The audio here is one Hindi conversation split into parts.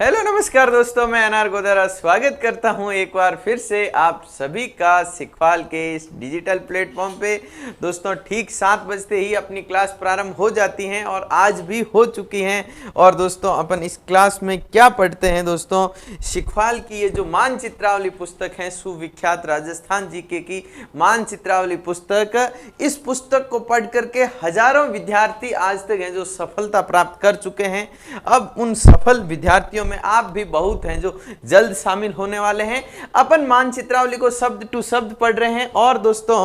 हेलो नमस्कार दोस्तों, मैं अनार गोदारा स्वागत करता हूं एक बार फिर से आप सभी का सिखवाल के इस डिजिटल प्लेटफॉर्म पे। दोस्तों ठीक 7 बजते ही अपनी क्लास प्रारंभ हो जाती हैं और आज भी हो चुकी हैं। और दोस्तों अपन इस क्लास में क्या पढ़ते हैं दोस्तों, सिखवाल की ये जो मानचित्रावली पुस्तक है, सुविख्यात राजस्थान जीके की मानचित्रावली पुस्तक, इस पुस्तक को पढ़ करके हजारों विद्यार्थी आज तक हैं जो सफलता प्राप्त कर चुके हैं। अब उन सफल विद्यार्थियों में आप भी बहुत हैं जो जल्द शामिल होने वाले हैं। अपन मानचित्रावली को शब्द टू शब्द पढ़ रहे हैं। और दोस्तों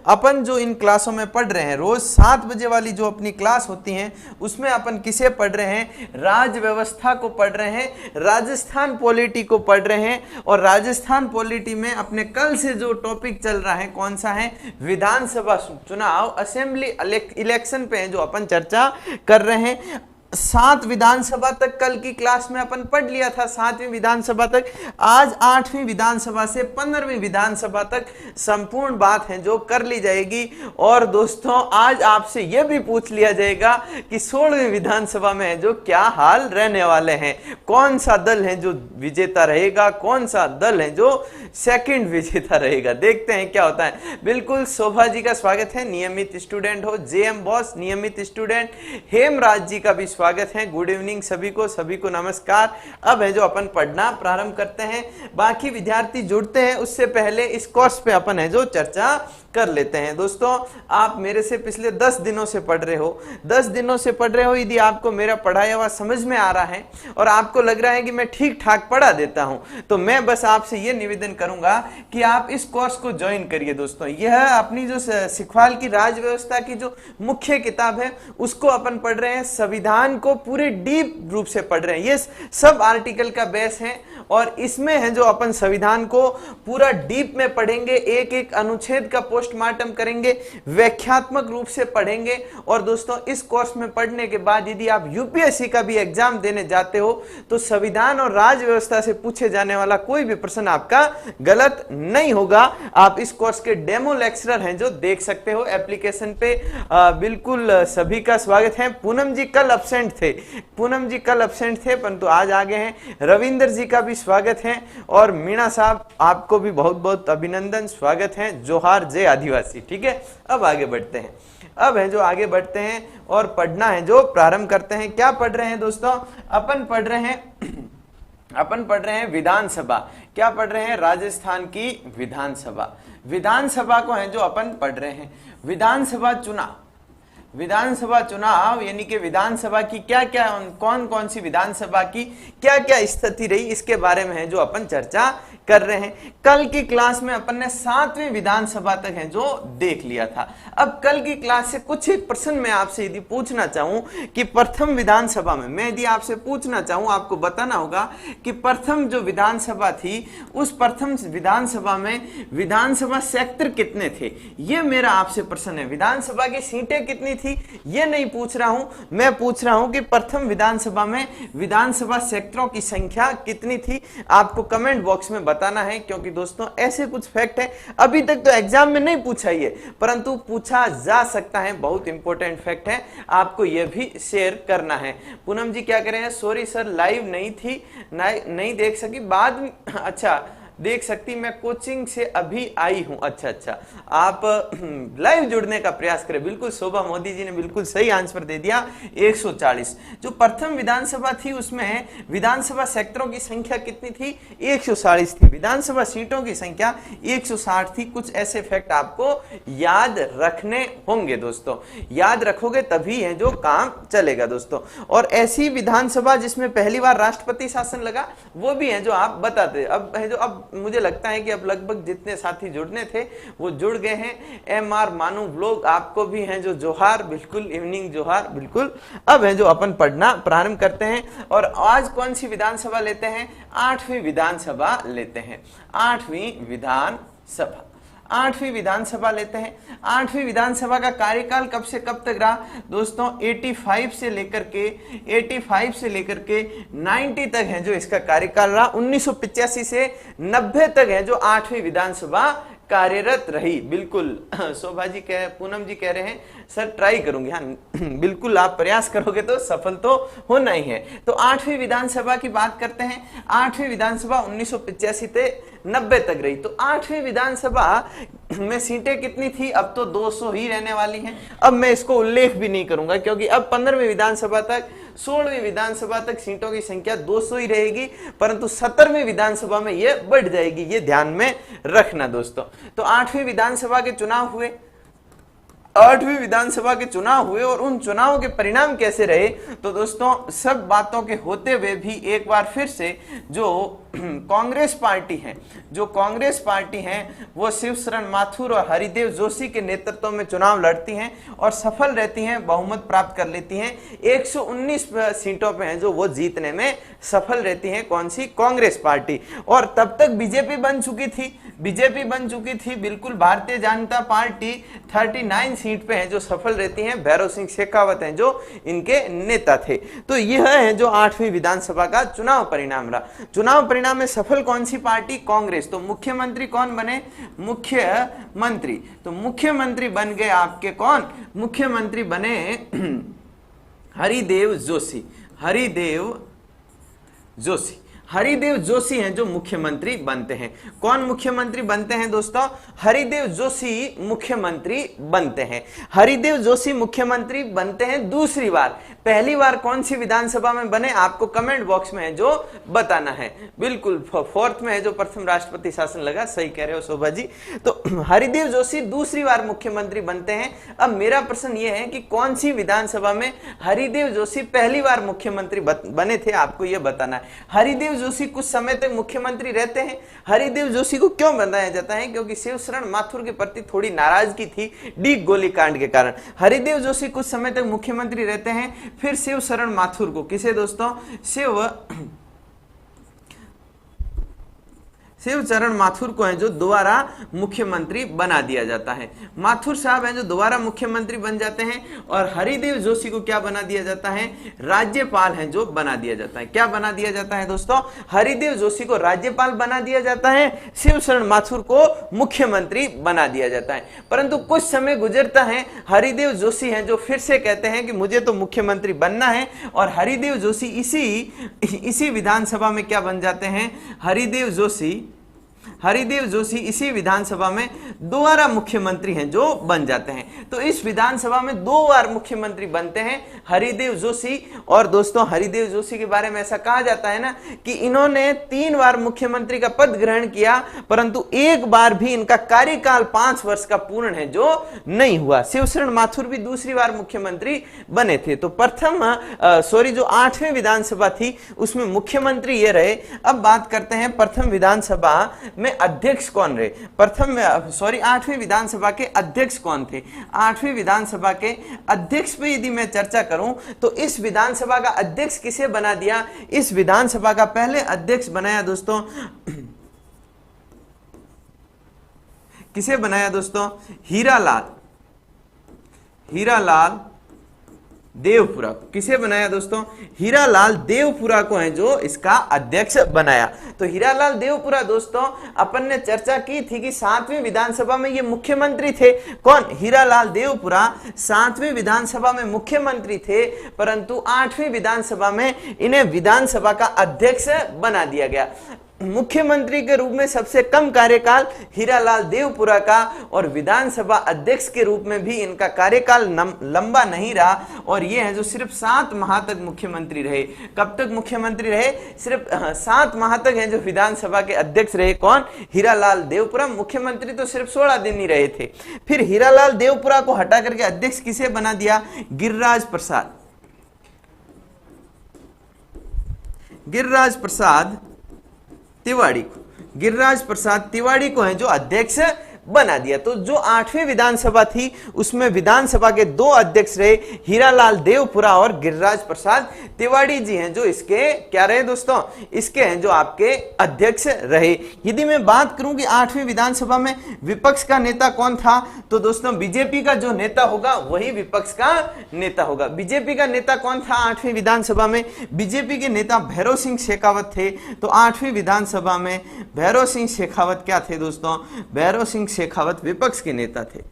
अपन जो इन क्लासों में पढ़ रहे हैं, रोज 7 बजे वाली जो अपनी क्लास होती है उसमें अपन किसे पढ़ रहे हैं, राज व्यवस्था को पढ़ रहे हैं, राजस्थान पॉलिटी को पढ़ रहे हैं। और राजस्थान पॉलिटी में अपने कल से जो टॉपिक चल रहा है कौन सा है, विधानसभा चुनाव, असेंबली इलेक्शन पे है जो अपन चर्चा कर रहे हैं। 7 विधानसभा तक कल की क्लास में अपन पढ़ लिया था, 7वीं विधानसभा तक। आज 8वीं विधानसभा से 15वीं विधानसभा तक संपूर्ण बात है जो कर ली जाएगी। और दोस्तों आज आपसे यह भी पूछ लिया जाएगा कि 16वीं विधानसभा में है जो क्या हाल रहने वाले हैं, कौन सा दल है जो विजेता रहेगा, कौन सा दल है जो सेकंड विजेता रहेगा। देखते हैं क्या होता है। बिल्कुल शोभा जी का स्वागत है, नियमित स्टूडेंट हो। जेएम बॉस नियमित स्टूडेंट, हेमराज जी का भी स्वागत है। गुड इवनिंग सभी को नमस्कार। अब है जो अपन पढ़ना प्रारंभ करते हैं। बाकी विद्यार्थी जुड़ते हैं उससे पहले इस कोर्स पे अपन है जो चर्चा कर लेते हैं। दोस्तों आप मेरे से पिछले 10 दिनों से पढ़ रहे हो, 10 दिनों से पढ़ रहे हो। यदि आपको मेरा पढ़ाया हुआ समझ में आ रहा है और आपको लग रहा है कि मैं ठीक ठाक पढ़ा देता हूं, तो मैं बस आपसे यह निवेदन करूंगा कि आप इस कोर्स को ज्वाइन करिए। दोस्तों यह अपनी जो सिखवाल की राज व्यवस्था की जो मुख्य किताब है उसको अपन पढ़ रहे हैं। संविधान को पूरे डीप रूप से पढ़ रहे हैं। ये सब आर्टिकल का बेस है और इसमें है जो अपन संविधान को पूरा डीप में पढ़ेंगे, एक एक अनुच्छेद का पोस्टमार्टम करेंगे, व्याख्यात्मक रूप से पढ़ेंगे। और दोस्तों इस कोर्स में पढ़ने के बाद यदि आप यूपीएससी का भी एग्जाम देने जाते हो तो संविधान और राज व्यवस्था से पूछे जाने वाला कोई भी प्रश्न आपका गलत नहीं होगा। आप इस कोर्स के डेमो लेक्चरर हैं जो देख सकते हो एप्लीकेशन पे। बिल्कुल सभी का स्वागत है। पूनम जी कल एब्सेंट थे, परंतु आज आ गए हैं। रविंदर जी का भी स्वागत है और मीणा साहब आपको भी बहुत बहुत अभिनंदन, स्वागत है। जोहार जय आदिवासी। ठीक है, अब आगे बढ़ते हैं। अब है जो आगे बढ़ते हैं और पढ़ना है जो प्रारंभ करते हैं। क्या पढ़ रहे हैं दोस्तों, अपन पढ़ रहे हैं विधानसभा। क्या पढ़ रहे हैं, राजस्थान की विधानसभा को है जो अपन पढ़ रहे हैं। विधानसभा चुनाव यानी कि विधानसभा की क्या क्या, कौन कौन सी विधानसभा की क्या क्या स्थिति रही, इसके बारे में है जो अपन चर्चा कर रहे हैं। कल की क्लास में अपन ने 7वीं विधानसभा तक है जो देख लिया था। अब कल की क्लास से कुछ एक प्रश्न मैं आपसे यदि पूछना चाहूं कि प्रथम विधानसभा में, मैं यदि आपसे पूछना चाहूं, आपको बताना होगा कि प्रथम जो विधानसभा थी उस प्रथम विधानसभा में विधानसभा सेक्टर कितने थे, यह मेरा आपसे प्रश्न है। विधानसभा की सीटें कितनी थी ये नहीं पूछ रहा हूं, मैं पूछ रहा हूं कि प्रथम विधानसभा में विधानसभा सेक्टरों की संख्या कितनी थी। आपको कमेंट बॉक्स में बताना है, क्योंकि दोस्तों ऐसे कुछ फैक्ट है अभी तक तो एग्जाम में नहीं पूछा ये, परंतु पूछा जा सकता है। बहुत इंपॉर्टेंट फैक्ट है, आपको यह भी शेयर करना है। पूनम जी क्या कह रहे हैं, सॉरी सर लाइव नहीं थी, नहीं देख सकी, बाद में अच्छा देख सकती, मैं कोचिंग से अभी आई हूं। अच्छा, आप लाइव जुड़ने का प्रयास करें। बिल्कुल शोभा मोदी जी ने बिल्कुल सही आंसर दे दिया, 140। जो प्रथम विधानसभा थी उसमें विधानसभा सेक्टरों की संख्या कितनी थी, 140 थी। विधानसभा सीटों की संख्या 160 थी। कुछ ऐसे फैक्ट आपको याद रखने होंगे दोस्तों, याद रखोगे तभी है जो काम चलेगा दोस्तों। और ऐसी विधानसभा जिसमें पहली बार राष्ट्रपति शासन लगा वो भी है जो आप बताते। अब है जो, अब मुझे लगता है कि अब लगभग जितने साथी जुड़ने थे वो जुड़ गए हैं। एमआर मानू ब्लॉग आपको भी हैं जो जोहार, बिल्कुल इवनिंग जोहार, बिल्कुल। अब है जो अपन पढ़ना प्रारंभ करते हैं। और आज कौन सी विधानसभा लेते हैं, 8वीं विधानसभा लेते हैं। 8वीं विधानसभा लेते हैं। 8वीं विधानसभा का कार्यकाल कब से कब तक रहा दोस्तों, 85 से लेकर के 90 तक है जो इसका कार्यकाल रहा। 1985 से 90 तक है जो 8वीं विधानसभा कार्यरत रही। बिल्कुल शोभा जी पूनम जी कह रहे हैं सर ट्राई करूंगी। हाँ बिल्कुल, आप प्रयास करोगे तो सफल तो होना ही है। तो 8वीं विधानसभा की बात करते हैं। 8वीं विधानसभा 1985 से 90 तक रही। तो 8वीं विधानसभा में सीटें कितनी थी? अब तो 200 ही रहने वाली हैं। अब मैं इसको उल्लेख भी नहीं करूंगा क्योंकि अब 15वीं विधानसभा तक 16वीं विधानसभा तक सीटों की संख्या 200 ही रहेगी, परंतु 17वीं विधानसभा में यह बढ़ जाएगी। ये ध्यान में रखना दोस्तों। तो 8वीं विधानसभा के चुनाव हुए, 8वीं विधानसभा के चुनाव हुए और उन चुनावों के परिणाम कैसे रहे? तो दोस्तों सब बातों के होते हुए भी एक बार फिर से जो कांग्रेस पार्टी है वो शिवशरण माथुर और हरिदेव जोशी के नेतृत्व में चुनाव लड़ती हैं और सफल रहती हैं, बहुमत प्राप्त कर लेती हैं। 119 सीटों पे हैं जो वो जीतने में सफल रहती हैं। कौन सी? कांग्रेस पार्टी। और तब तक बीजेपी बन चुकी थी। बिल्कुल, भारतीय जनता पार्टी 39 सीट पे है जो सफल रहती हैं। भैरव सिंह शेखावत हैं जो इनके नेता थे। तो यह है जो 8वीं विधानसभा का चुनाव परिणाम रहा। चुनाव परिणाम में सफल कौन सी पार्टी? कांग्रेस। तो मुख्यमंत्री कौन बने? मुख्यमंत्री। तो मुख्यमंत्री बन गए आपके कौन? मुख्यमंत्री बने हरिदेव जोशी हैं जो मुख्यमंत्री बनते हैं। कौन मुख्यमंत्री बनते हैं दोस्तों? हरिदेव जोशी मुख्यमंत्री बनते हैं। हरिदेव जोशी मुख्यमंत्री बनते हैं दूसरी बार। पहली बार कौन सी विधानसभा में बने? आपको कमेंट बॉक्स में है जो बताना है। बिल्कुल, फोर्थ में है जो प्रथम राष्ट्रपति शासन लगा। सही कह रहे हो शोभा जी। तो हरिदेव जोशी दूसरी बार मुख्यमंत्री बनते हैं। अब मेरा प्रश्न यह है कि कौन सी विधानसभा में हरिदेव जोशी पहली बार मुख्यमंत्री बने थे? आपको यह बताना है। हरिदेव जोशी कुछ समय तक मुख्यमंत्री रहते हैं। हरिदेव जोशी को क्यों बनाया जाता है? क्योंकि शिवशरण माथुर के प्रति थोड़ी नाराजगी थी डी गोलीकांड के कारण। हरिदेव जोशी कुछ समय तक मुख्यमंत्री रहते हैं। फिर शिवशरण माथुर को, किसे दोस्तों? शिवचरण माथुर को है जो दोबारा मुख्यमंत्री बना दिया जाता है। माथुर साहब हैं जो दोबारा मुख्यमंत्री बन जाते हैं और हरिदेव जोशी को क्या बना दिया जाता है? राज्यपाल हैं जो बना दिया जाता है। क्या बना दिया जाता है दोस्तों? हरिदेव जोशी को राज्यपाल बना दिया जाता है, शिवशरण माथुर को मुख्यमंत्री बना दिया जाता है। परंतु कुछ समय गुजरता है, हरिदेव जोशी हैं जो फिर से कहते हैं कि मुझे तो मुख्यमंत्री बनना है और हरिदेव जोशी इसी विधानसभा में क्या बन जाते हैं? हरिदेव जोशी इसी विधानसभा में दोबारा मुख्यमंत्री हैं जो बन जाते हैं। तो इस विधानसभा में 2 बार मुख्यमंत्री बनते हैं हरिदेव जोशी। और दोस्तों हरिदेव जोशी के बारे में ऐसा कहा जाता है ना कि इन्होंने 3 बार मुख्यमंत्री का पद ग्रहण किया, परंतु एक बार भी इनका कार्यकाल 5 वर्ष का पूर्ण है जो नहीं हुआ। शिवशरण माथुर भी दूसरी बार मुख्यमंत्री बने थे। तो जो 8वीं विधानसभा थी उसमें मुख्यमंत्री ये रहे। अब बात करते हैं प्रथम विधानसभा में अध्यक्ष कौन रहे? 8वीं विधानसभा के अध्यक्ष कौन थे? 8वीं विधानसभा के अध्यक्ष पे यदि मैं चर्चा करूं तो इस विधानसभा का अध्यक्ष किसे बना दिया? इस विधानसभा का पहले अध्यक्ष बनाया दोस्तों, किसे बनाया दोस्तों? हीरालाल देवपुरा। किसे बनाया दोस्तों? हीरालाल देवपुरा को है जो इसका अध्यक्ष बनाया। तो हीरालाल देवपुरा दोस्तों अपन ने चर्चा की थी कि 7वीं विधानसभा में ये मुख्यमंत्री थे। कौन? हीरालाल देवपुरा 7वीं विधानसभा में मुख्यमंत्री थे, परंतु 8वीं विधानसभा में इन्हें विधानसभा का अध्यक्ष बना दिया गया। मुख्यमंत्री के रूप में सबसे कम कार्यकाल हीरालाल देवपुरा का और विधानसभा अध्यक्ष के रूप में भी इनका कार्यकाल लंबा नहीं रहा और ये है जो सिर्फ 7 माह तक मुख्यमंत्री रहे। कब तक मुख्यमंत्री रहे? सिर्फ 7 माह तक हैं जो विधानसभा के अध्यक्ष रहे। कौन? हीरालाल देवपुरा। मुख्यमंत्री तो सिर्फ 16 दिन ही रहे थे। फिर हीरालाल देवपुरा को हटा करके अध्यक्ष किसे बना दिया? गिरिराज प्रसाद तिवारी को है जो अध्यक्ष बना दिया। तो जो 8वीं विधानसभा थी उसमें विधानसभा के 2 अध्यक्ष रहे, हीरालाल देवपुरा और गिरिराज प्रसाद तिवारी जी हैं जो इसके क्या रहे दोस्तों? इसके हैं जो आपके अध्यक्ष रहे। यदि मैं बात करूं कि 8वीं विधानसभा में विपक्ष का नेता कौन था, तो दोस्तों बीजेपी का जो नेता होगा वही विपक्ष का नेता होगा। बीजेपी का नेता कौन था 8वीं विधानसभा में? बीजेपी के नेता भैरव सिंह शेखावत थे। तो 8वीं विधानसभा में भैरव सिंह शेखावत क्या थे दोस्तों? भैरव सिंह शेखावत विपक्ष के नेता थे।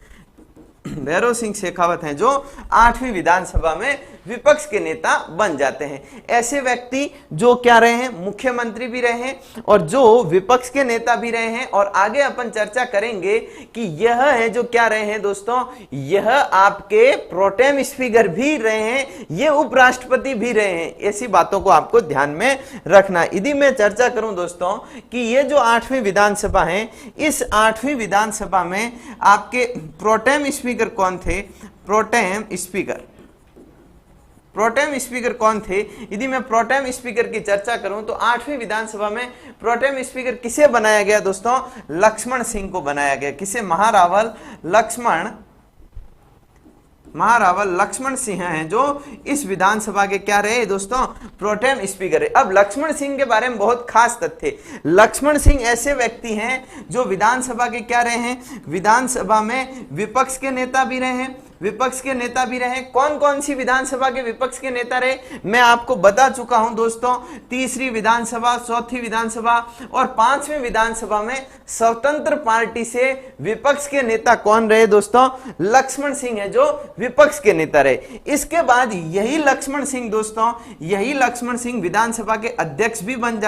भैरव सिंह शेखावत हैं जो 8वीं विधानसभा में विपक्ष के नेता बन जाते हैं। ऐसे व्यक्ति जो क्या रहे हैं, मुख्यमंत्री भी रहे हैं और जो विपक्ष के नेता भी रहे हैं। और आगे अपन चर्चा करेंगे कि यह है जो क्या रहे हैं दोस्तों, यह आपके प्रोटेम स्पीकर भी रहे हैं, ये उपराष्ट्रपति भी रहे हैं। ऐसी बातों को आपको ध्यान में रखना। यदि मैं चर्चा करूं दोस्तों कि ये जो 8वीं विधानसभा है, इस 8वीं विधानसभा में आपके प्रोटेम स्पीकर कौन थे, प्रोटेम स्पीकर कौन थे। यदि मैं प्रोटेम स्पीकर की चर्चा करूं तो 8वीं विधानसभा में प्रोटेम स्पीकर किसे बनाया गया दोस्तों, लक्ष्मण सिंह को बनाया गया। किसे, महारावल लक्ष्मण सिंह हैं जो इस विधानसभा के क्या रहे दोस्तों, प्रोटेम स्पीकर है। अब लक्ष्मण सिंह के बारे में बहुत खास तथ्य, लक्ष्मण सिंह ऐसे व्यक्ति हैं जो विधानसभा के क्या रहे हैं, विधानसभा में विपक्ष के नेता भी रहे हैं, कौन कौन सी विधानसभा के विपक्ष के नेता रहे मैं आपको बता चुका हूं दोस्तों। तीसरी विधानसभा, चौथी विधानसभा और 5वीं विधानसभा में स्वतंत्र पार्टी से विपक्ष के नेता कौन रहे दोस्तों, लक्ष्मण सिंह है जो विपक्ष के नेता रहे। इसके बाद यही लक्ष्मण सिंह दोस्तों, यही लक्ष्मण सिंह विधानसभा के अध्यक्ष भी बन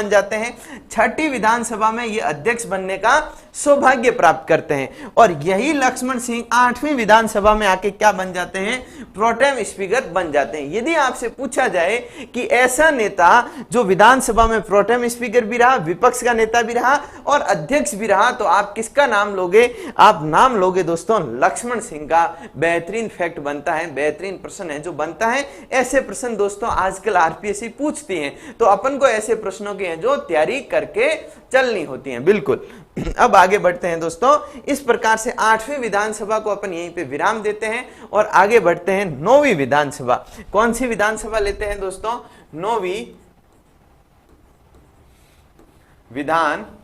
जाते हैं, छठी विधानसभा में ये अध्यक्ष बनने का सौभाग्य प्राप्त करते हैं। और यही लक्ष्मण सिंह 8वीं विधानसभा में आके क्या बन जाते हैं, प्रोटेम स्पीकर बन जाते हैं। यदि आपसे पूछा जाए कि ऐसा नेता जो विधानसभा में प्रोटेम स्पीकर भी रहा, विपक्ष का नेता भी रहा और अध्यक्ष भी रहा, तो आप किसका नाम लोगे, आप नाम लोगे दोस्तों लक्ष्मण सिंह का। बेहतरीन फैक्ट बनता है, बेहतरीन प्रश्न है जो बनता है। ऐसे प्रश्न दोस्तों आजकल आरपीएससी पूछती हैं, तो अपन को ऐसे प्रश्नों की है जो तैयारी करके चलनी होती हैं। बिल्कुल। अब आगे बढ़ते हैं दोस्तों। इस प्रकार से 8वीं विधानसभा को अपन यहीं पे विराम देते हैं और आगे बढ़ते हैं 9वीं विधानसभा। कौन सी विधानसभा लेते हैं दोस्तों, 9वीं विधानसभा।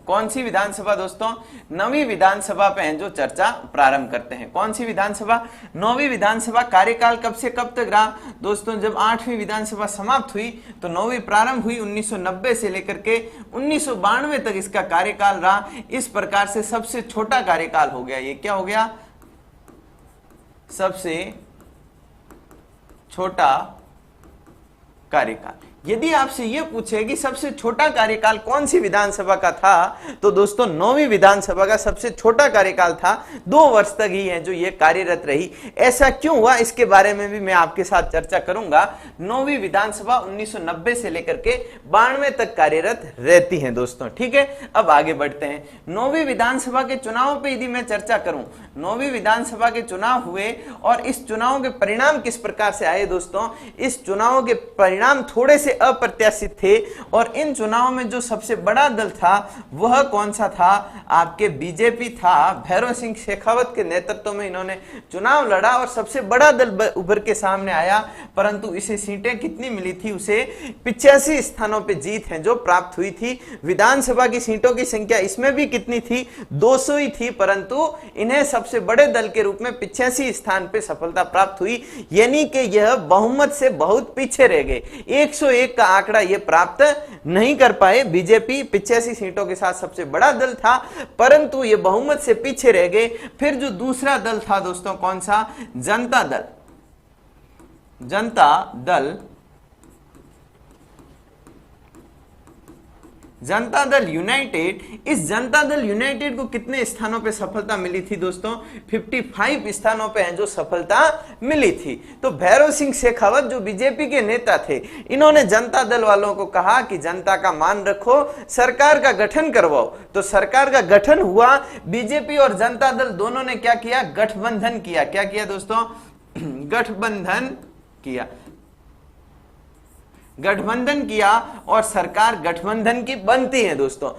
कौन सी विधानसभा दोस्तों, 9वीं विधानसभा पे हैं जो चर्चा प्रारंभ करते हैं। कौन सी विधानसभा, 9वीं विधानसभा। कार्यकाल कब से कब तक रहा दोस्तों, जब 8वीं विधानसभा समाप्त हुई तो 9वीं प्रारंभ हुई। 1990 से लेकर के 1992 तक इसका कार्यकाल रहा। इस प्रकार से सबसे छोटा कार्यकाल हो गया। ये क्या हो गया, सबसे छोटा कार्यकाल। यदि आपसे यह पूछे कि सबसे छोटा कार्यकाल कौन सी विधानसभा का था, तो दोस्तों 9वीं विधानसभा का सबसे छोटा कार्यकाल था। 2 वर्ष तक ही है जो ये कार्यरत रही। ऐसा क्यों हुआ, इसके बारे में भी मैं आपके साथ चर्चा करूंगा। 9वीं विधानसभा 1990 से लेकर के 92 तक कार्यरत रहती है दोस्तों। ठीक है, अब आगे बढ़ते हैं। 9वीं विधानसभा के चुनाव पे यदि मैं चर्चा करूं, 9वीं विधानसभा के चुनाव हुए और इस चुनाव के परिणाम किस प्रकार से आए दोस्तों। इस चुनाव के परिणाम थोड़े से अप्रत्याशित थे और इन चुनावों में जो सबसे बड़ा दल था वह कौन सा था, आपके बीजेपी था। भैरव सिंह शेखावत के नेतृत्व में इन्होंने चुनाव लड़ा और सबसे बड़ा दल उभर के सामने आया, परंतु इसे सीटें कितनी मिली थी, उसे 85 स्थानों पे जीत है जो प्राप्त हुई थी। विधानसभा की सीटों की संख्या इसमें भी कितनी थी, 200 ही थी, परंतु इन्हें सबसे बड़े दल के रूप में 85 स्थान पे सफलता प्राप्त हुई। यानी कि यह बहुमत से बहुत पीछे रह गए, 101 का आंकड़ा यह प्राप्त नहीं कर पाए। बीजेपी 85 सीटों के साथ सबसे बड़ा दल था, परंतु यह बहुमत से पीछे रह गए। फिर जो दूसरा दल था दोस्तों, कौन सा, जनता दल। जनता दल यूनाइटेड। इस जनता दल यूनाइटेड को कितने स्थानों पे सफलता मिली थी दोस्तों, 55 स्थानों पे है जो सफलता मिली थी। तो भैरव सिंह शेखावत जो बीजेपी के नेता थे, इन्होंने जनता दल वालों को कहा कि जनता का मान रखो, सरकार का गठन करवाओ। तो सरकार का गठन हुआ। बीजेपी और जनता दल दोनों ने क्या किया, गठबंधन किया। क्या किया दोस्तों, गठबंधन किया और सरकार गठबंधन की बनती है दोस्तों।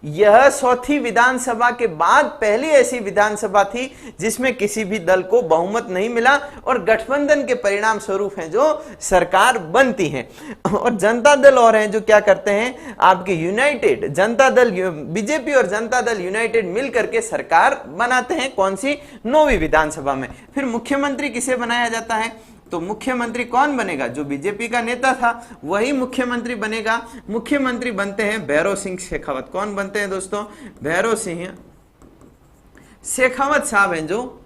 यह चौथी विधानसभा के बाद पहली ऐसी विधानसभा थी जिसमें किसी भी दल को बहुमत नहीं मिला और गठबंधन के परिणाम स्वरूप है जो सरकार बनती है। और जनता दल और हैं जो क्या करते हैं, आपके यूनाइटेड जनता दल, बीजेपी और जनता दल यूनाइटेड मिलकर के सरकार बनाते हैं। कौन सी, 9वीं विधानसभा में। फिर मुख्यमंत्री किसे बनाया जाता है, तो मुख्यमंत्री कौन बनेगा? जो बीजेपी का नेता था वही मुख्यमंत्री बनेगा। मुख्यमंत्री बनते हैं भैरव सिंह शेखावत। कौन बनते हैं दोस्तों? भैरव सिंह शेखावत साहब हैं, जो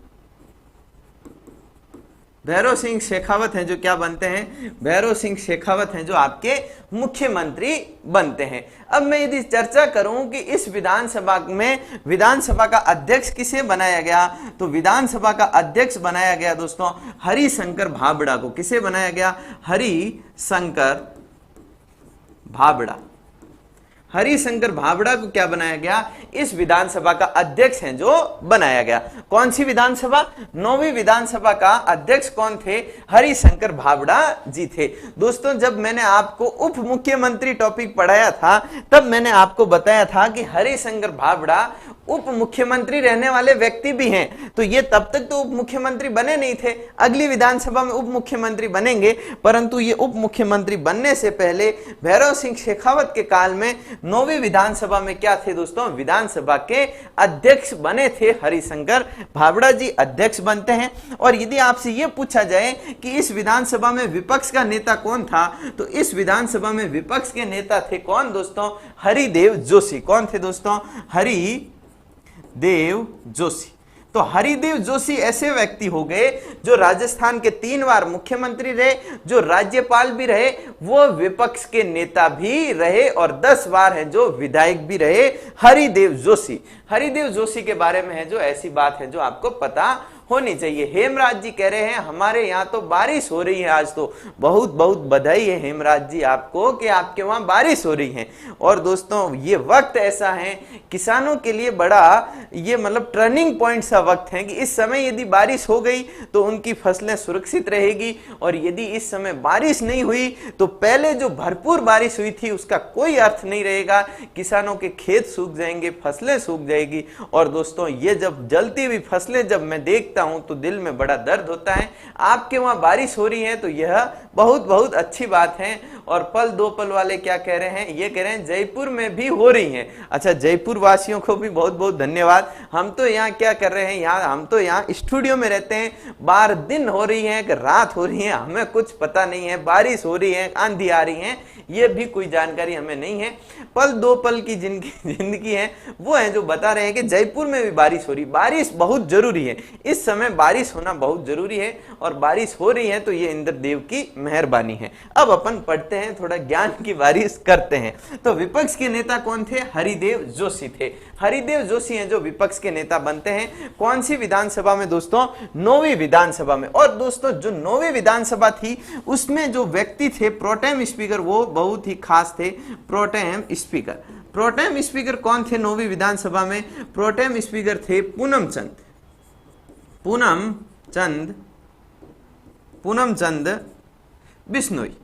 भैरव सिंह शेखावत हैं, जो क्या बनते हैं? भैरव सिंह शेखावत हैं जो आपके मुख्यमंत्री बनते हैं। अब मैं यदि चर्चा करूं कि इस विधानसभा में विधानसभा का अध्यक्ष किसे बनाया गया, तो विधानसभा का अध्यक्ष बनाया गया दोस्तों हरिशंकर भाबड़ा को। किसे बनाया गया? हरिशंकर भाबड़ा। हरिशंकर भाबड़ा को क्या बनाया गया? इस विधानसभा का अध्यक्ष हैं जो बनाया गया। कौन सी विधानसभा? 9वीं विधानसभा का अध्यक्ष कौन थे? हरिशंकर भाबड़ा जी थे। दोस्तों जब मैंने आपको उप मुख्यमंत्री टॉपिक पढ़ाया था तब मैंने आपको बताया था कि हरिशंकर भाबड़ा उप मुख्यमंत्री रहने वाले व्यक्ति भी हैं, तो ये तब तक तो उप मुख्यमंत्री बने नहीं थे, अगली विधानसभा में उप मुख्यमंत्री बनेंगे, परंतु ये उप मुख्यमंत्री बनने से पहले भैरव सिंह शेखावत के काल में 9वीं विधानसभा में क्या थे दोस्तों? विधानसभा के अध्यक्ष बने थे हरिशंकर भाबड़ा जी, अध्यक्ष बनते हैं। और यदि आपसे यह पूछा जाए कि इस विधानसभा में विपक्ष का नेता कौन था, तो इस विधानसभा में विपक्ष के नेता थे कौन दोस्तों? हरिदेव जोशी। कौन थे दोस्तों? हरिदेव जोशी। तो हरिदेव जोशी ऐसे व्यक्ति हो गए जो राजस्थान के 3 बार मुख्यमंत्री रहे, जो राज्यपाल भी रहे, वो विपक्ष के नेता भी रहे और 10 बार है जो विधायक भी रहे। हरिदेव जोशी। हरिदेव जोशी के बारे में है जो ऐसी बात है जो आपको पता होनी चाहिए। हेमराज जी कह रहे हैं हमारे यहाँ तो बारिश हो रही है आज, तो बहुत बहुत बधाई है हेमराज जी आपको कि आपके वहां बारिश हो रही है। और दोस्तों ये वक्त ऐसा है किसानों के लिए बड़ा ये मतलब टर्निंग पॉइंट सा वक्त है कि इस समय यदि बारिश हो गई तो उनकी फसलें सुरक्षित रहेगी, और यदि इस समय बारिश नहीं हुई तो पहले जो भरपूर बारिश हुई थी उसका कोई अर्थ नहीं रहेगा, किसानों के खेत सूख जाएंगे, फसलें सूख जाएगी। और दोस्तों ये जब जलती हुई फसलें जब मैं देखता हूं तो दिल में बड़ा दर्द होता है। आपके वहां बारिश हो रही है तो यह बहुत बहुत अच्छी बात है। और पल दो पल वाले क्या कह रहे हैं? ये कह रहे हैं जयपुर में भी हो रही हैं। अच्छा, जयपुर वासियों को भी बहुत बहुत धन्यवाद। हम तो यहाँ क्या कर रहे हैं, हम तो यहाँ स्टूडियो में रहते हैं, 12 दिन हो रही है कि रात हो रही है हमें कुछ पता नहीं है, बारिश हो रही है, आंधी आ रही है, ये भी कोई जानकारी हमें नहीं है। पल दो पल की जिंदगी है वो है जो बता रहे हैं कि जयपुर में भी बारिश हो रही। बारिश बहुत जरूरी है, इस समय बारिश होना बहुत जरूरी है, और बारिश हो रही है तो ये इंद्रदेव की मेहरबानी है। अब अपन पढ़ते हैं, थोड़ा ज्ञान की बारिश करते हैं। तो विपक्ष के नेता कौन थे? हरिदेव जोशी थे। हरिदेव जोशी हैं जो विपक्ष के नेता बनते हैं। कौन सी विधानसभा में दोस्तों? 9वीं विधानसभा में। और दोस्तों जो 9वीं विधानसभा थी उसमें जो व्यक्ति थे प्रोटेम स्पीकर, वो बहुत ही खास थे। Pro tem speaker. प्रोटेम स्पीकर कौन थे 9वीं विधानसभा में? प्रोटेम स्पीकर थे पूनम चंद बिश्नोई।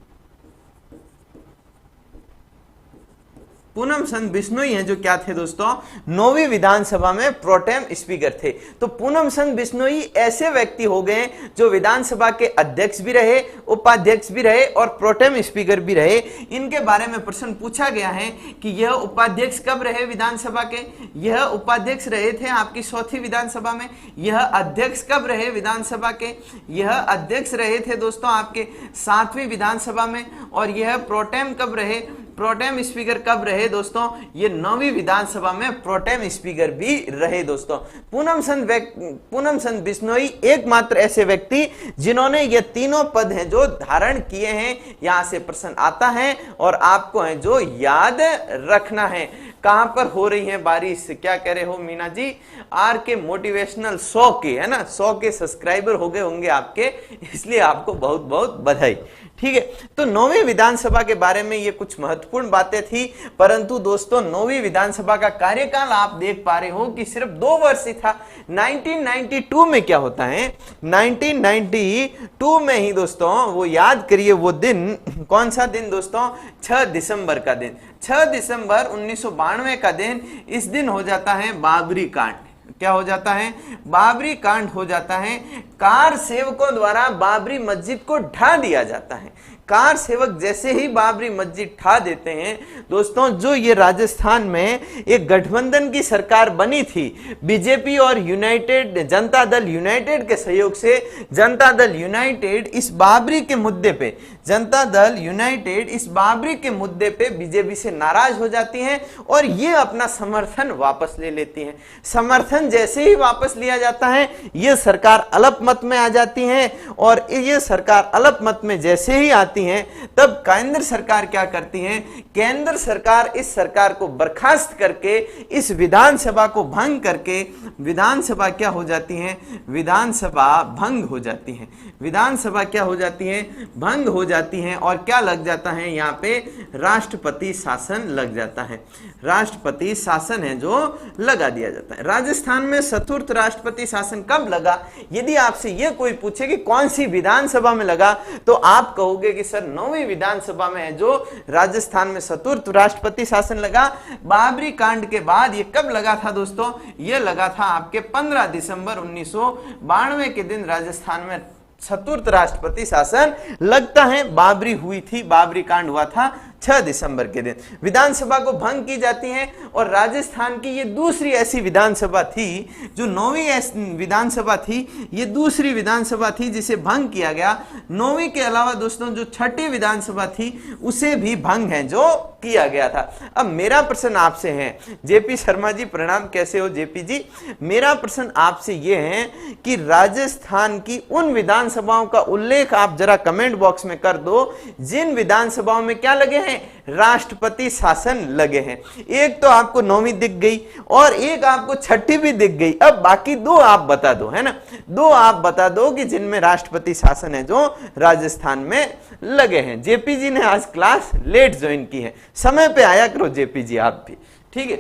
पूनम चंद बिश्नोई हैं जो क्या थे दोस्तों? 9वीं विधानसभा में प्रोटेम स्पीकर थे। तो पूनम चंद बिश्नोई ऐसे व्यक्ति हो गए जो विधानसभा के अध्यक्ष भी रहे, उपाध्यक्ष भी रहे और प्रोटेम स्पीकर भी रहे। इनके बारे में प्रश्न पूछा गया है कि यह उपाध्यक्ष कब रहे विधानसभा के? यह उपाध्यक्ष रहे थे आपकी 4थी विधानसभा में। यह अध्यक्ष कब रहे विधानसभा के? यह अध्यक्ष रहे थे दोस्तों आपके 7वीं विधानसभा में। और यह प्रोटेम कब रहे? प्रोटेम स्पीकर कब रहे दोस्तों? ये 9वीं विधानसभा में प्रोटेम स्पीकर भी रहे दोस्तों। पूनम चंद बिश्नोई एकमात्र ऐसे व्यक्ति जिन्होंने ये तीनों पद हैं जो धारण किए हैं। यहां से प्रश्न आता है और आपको है जो याद रखना है। कहां पर हो रही है बारिश? क्या कह रहे हो मीना जी? आर के मोटिवेशनल 100 के है ना, 100 के सब्सक्राइबर हो गए होंगे आपके, इसलिए आपको बहुत बहुत बधाई। ठीक है, तो 9वीं विधानसभा के बारे में ये कुछ महत्वपूर्ण बातें थी। परंतु दोस्तों 9वीं विधानसभा का कार्यकाल आप देख पा रहे हो कि सिर्फ 2 वर्ष ही था। 1992 में क्या होता है? 1992 में ही दोस्तों वो याद करिए वो दिन, कौन सा दिन दोस्तों? 6 दिसंबर का दिन। 6 दिसंबर 1992 का दिन। इस दिन हो जाता है बाबरी कांड। क्या हो जाता है? बाबरी कांड हो जाता है। कार सेवकों द्वारा बाबरी मस्जिद को ढा दिया जाता है। कार सेवक जैसे ही बाबरी मस्जिद ढा देते हैं दोस्तों, जो ये राजस्थान में एक गठबंधन की सरकार बनी थी बीजेपी और यूनाइटेड जनता दल यूनाइटेड के सहयोग से, जनता दल यूनाइटेड इस बाबरी के मुद्दे पे, जनता दल यूनाइटेड इस बाबरी के मुद्दे पे बीजेपी से नाराज हो जाती हैं और ये अपना समर्थन वापस ले लेती हैं। समर्थन जैसे ही वापस लिया जाता है ये सरकार अल्पमत में आ जाती है और ये सरकार अल्पमत में जैसे ही आती हैं तब केंद्र सरकार क्या करती है, केंद्र सरकार इस सरकार को बर्खास्त करके इस विधानसभा को भंग करके विधानसभा क्या हो जाती है, विधानसभा भंग हो जाती है, विधानसभा क्या हो जाती है, भंग हो जाती है और क्या लग जाता है, यहाँ पे राष्ट्रपति शासन लग जाता है। राष्ट्रपति शासन है जो लगा दिया जाता है। राजस्थान में चतुर्थ राष्ट्रपति शासन कब लगा? यदि आपसे ये कोई पूछे कि कौन सी विधानसभा में लगा तो आप कहोगे कि सर 9वीं विधानसभा में है जो राजस्थान में चतुर्थ राष्ट्रपति शासन लगा। बाबरी कांड के बाद ये कब लगा था दोस्तों? ये लगा था आपके 15 दिसंबर 1992 के दिन राजस्थान में चतुर्थ राष्ट्रपति शासन लगता है। बाबरी हुई थी, बाबरी कांड हुआ था 6 दिसंबर के दिन। विधानसभा को भंग की जाती है और राजस्थान की ये दूसरी ऐसी विधानसभा थी जो 9वीं विधानसभा थी, ये दूसरी विधानसभा थी जिसे भंग किया गया। 9वीं के अलावा दोस्तों जो 6ठी विधानसभा थी उसे भी भंग है जो किया गया था। अब मेरा प्रश्न आपसे है, जेपी शर्मा जी प्रणाम, कैसे हो जेपी जी? मेरा प्रश्न आपसे ये है कि राजस्थान की उन विधानसभाओं का उल्लेख आप जरा कमेंट बॉक्स में कर दो जिन विधानसभाओं में क्या लगे हैं, राष्ट्रपति शासन लगे हैं। एक तो आपको 9वीं दिख गई और एक आपको 6ठी भी दिख गई। अब बाकी 2 आप बता दो, है ना, 2 आप बता दो कि जिनमें राष्ट्रपति शासन है जो राजस्थान में लगे हैं। जेपी जी ने आज क्लास लेट ज्वाइन की है, समय पे आया करो जेपी जी आप भी, ठीक है।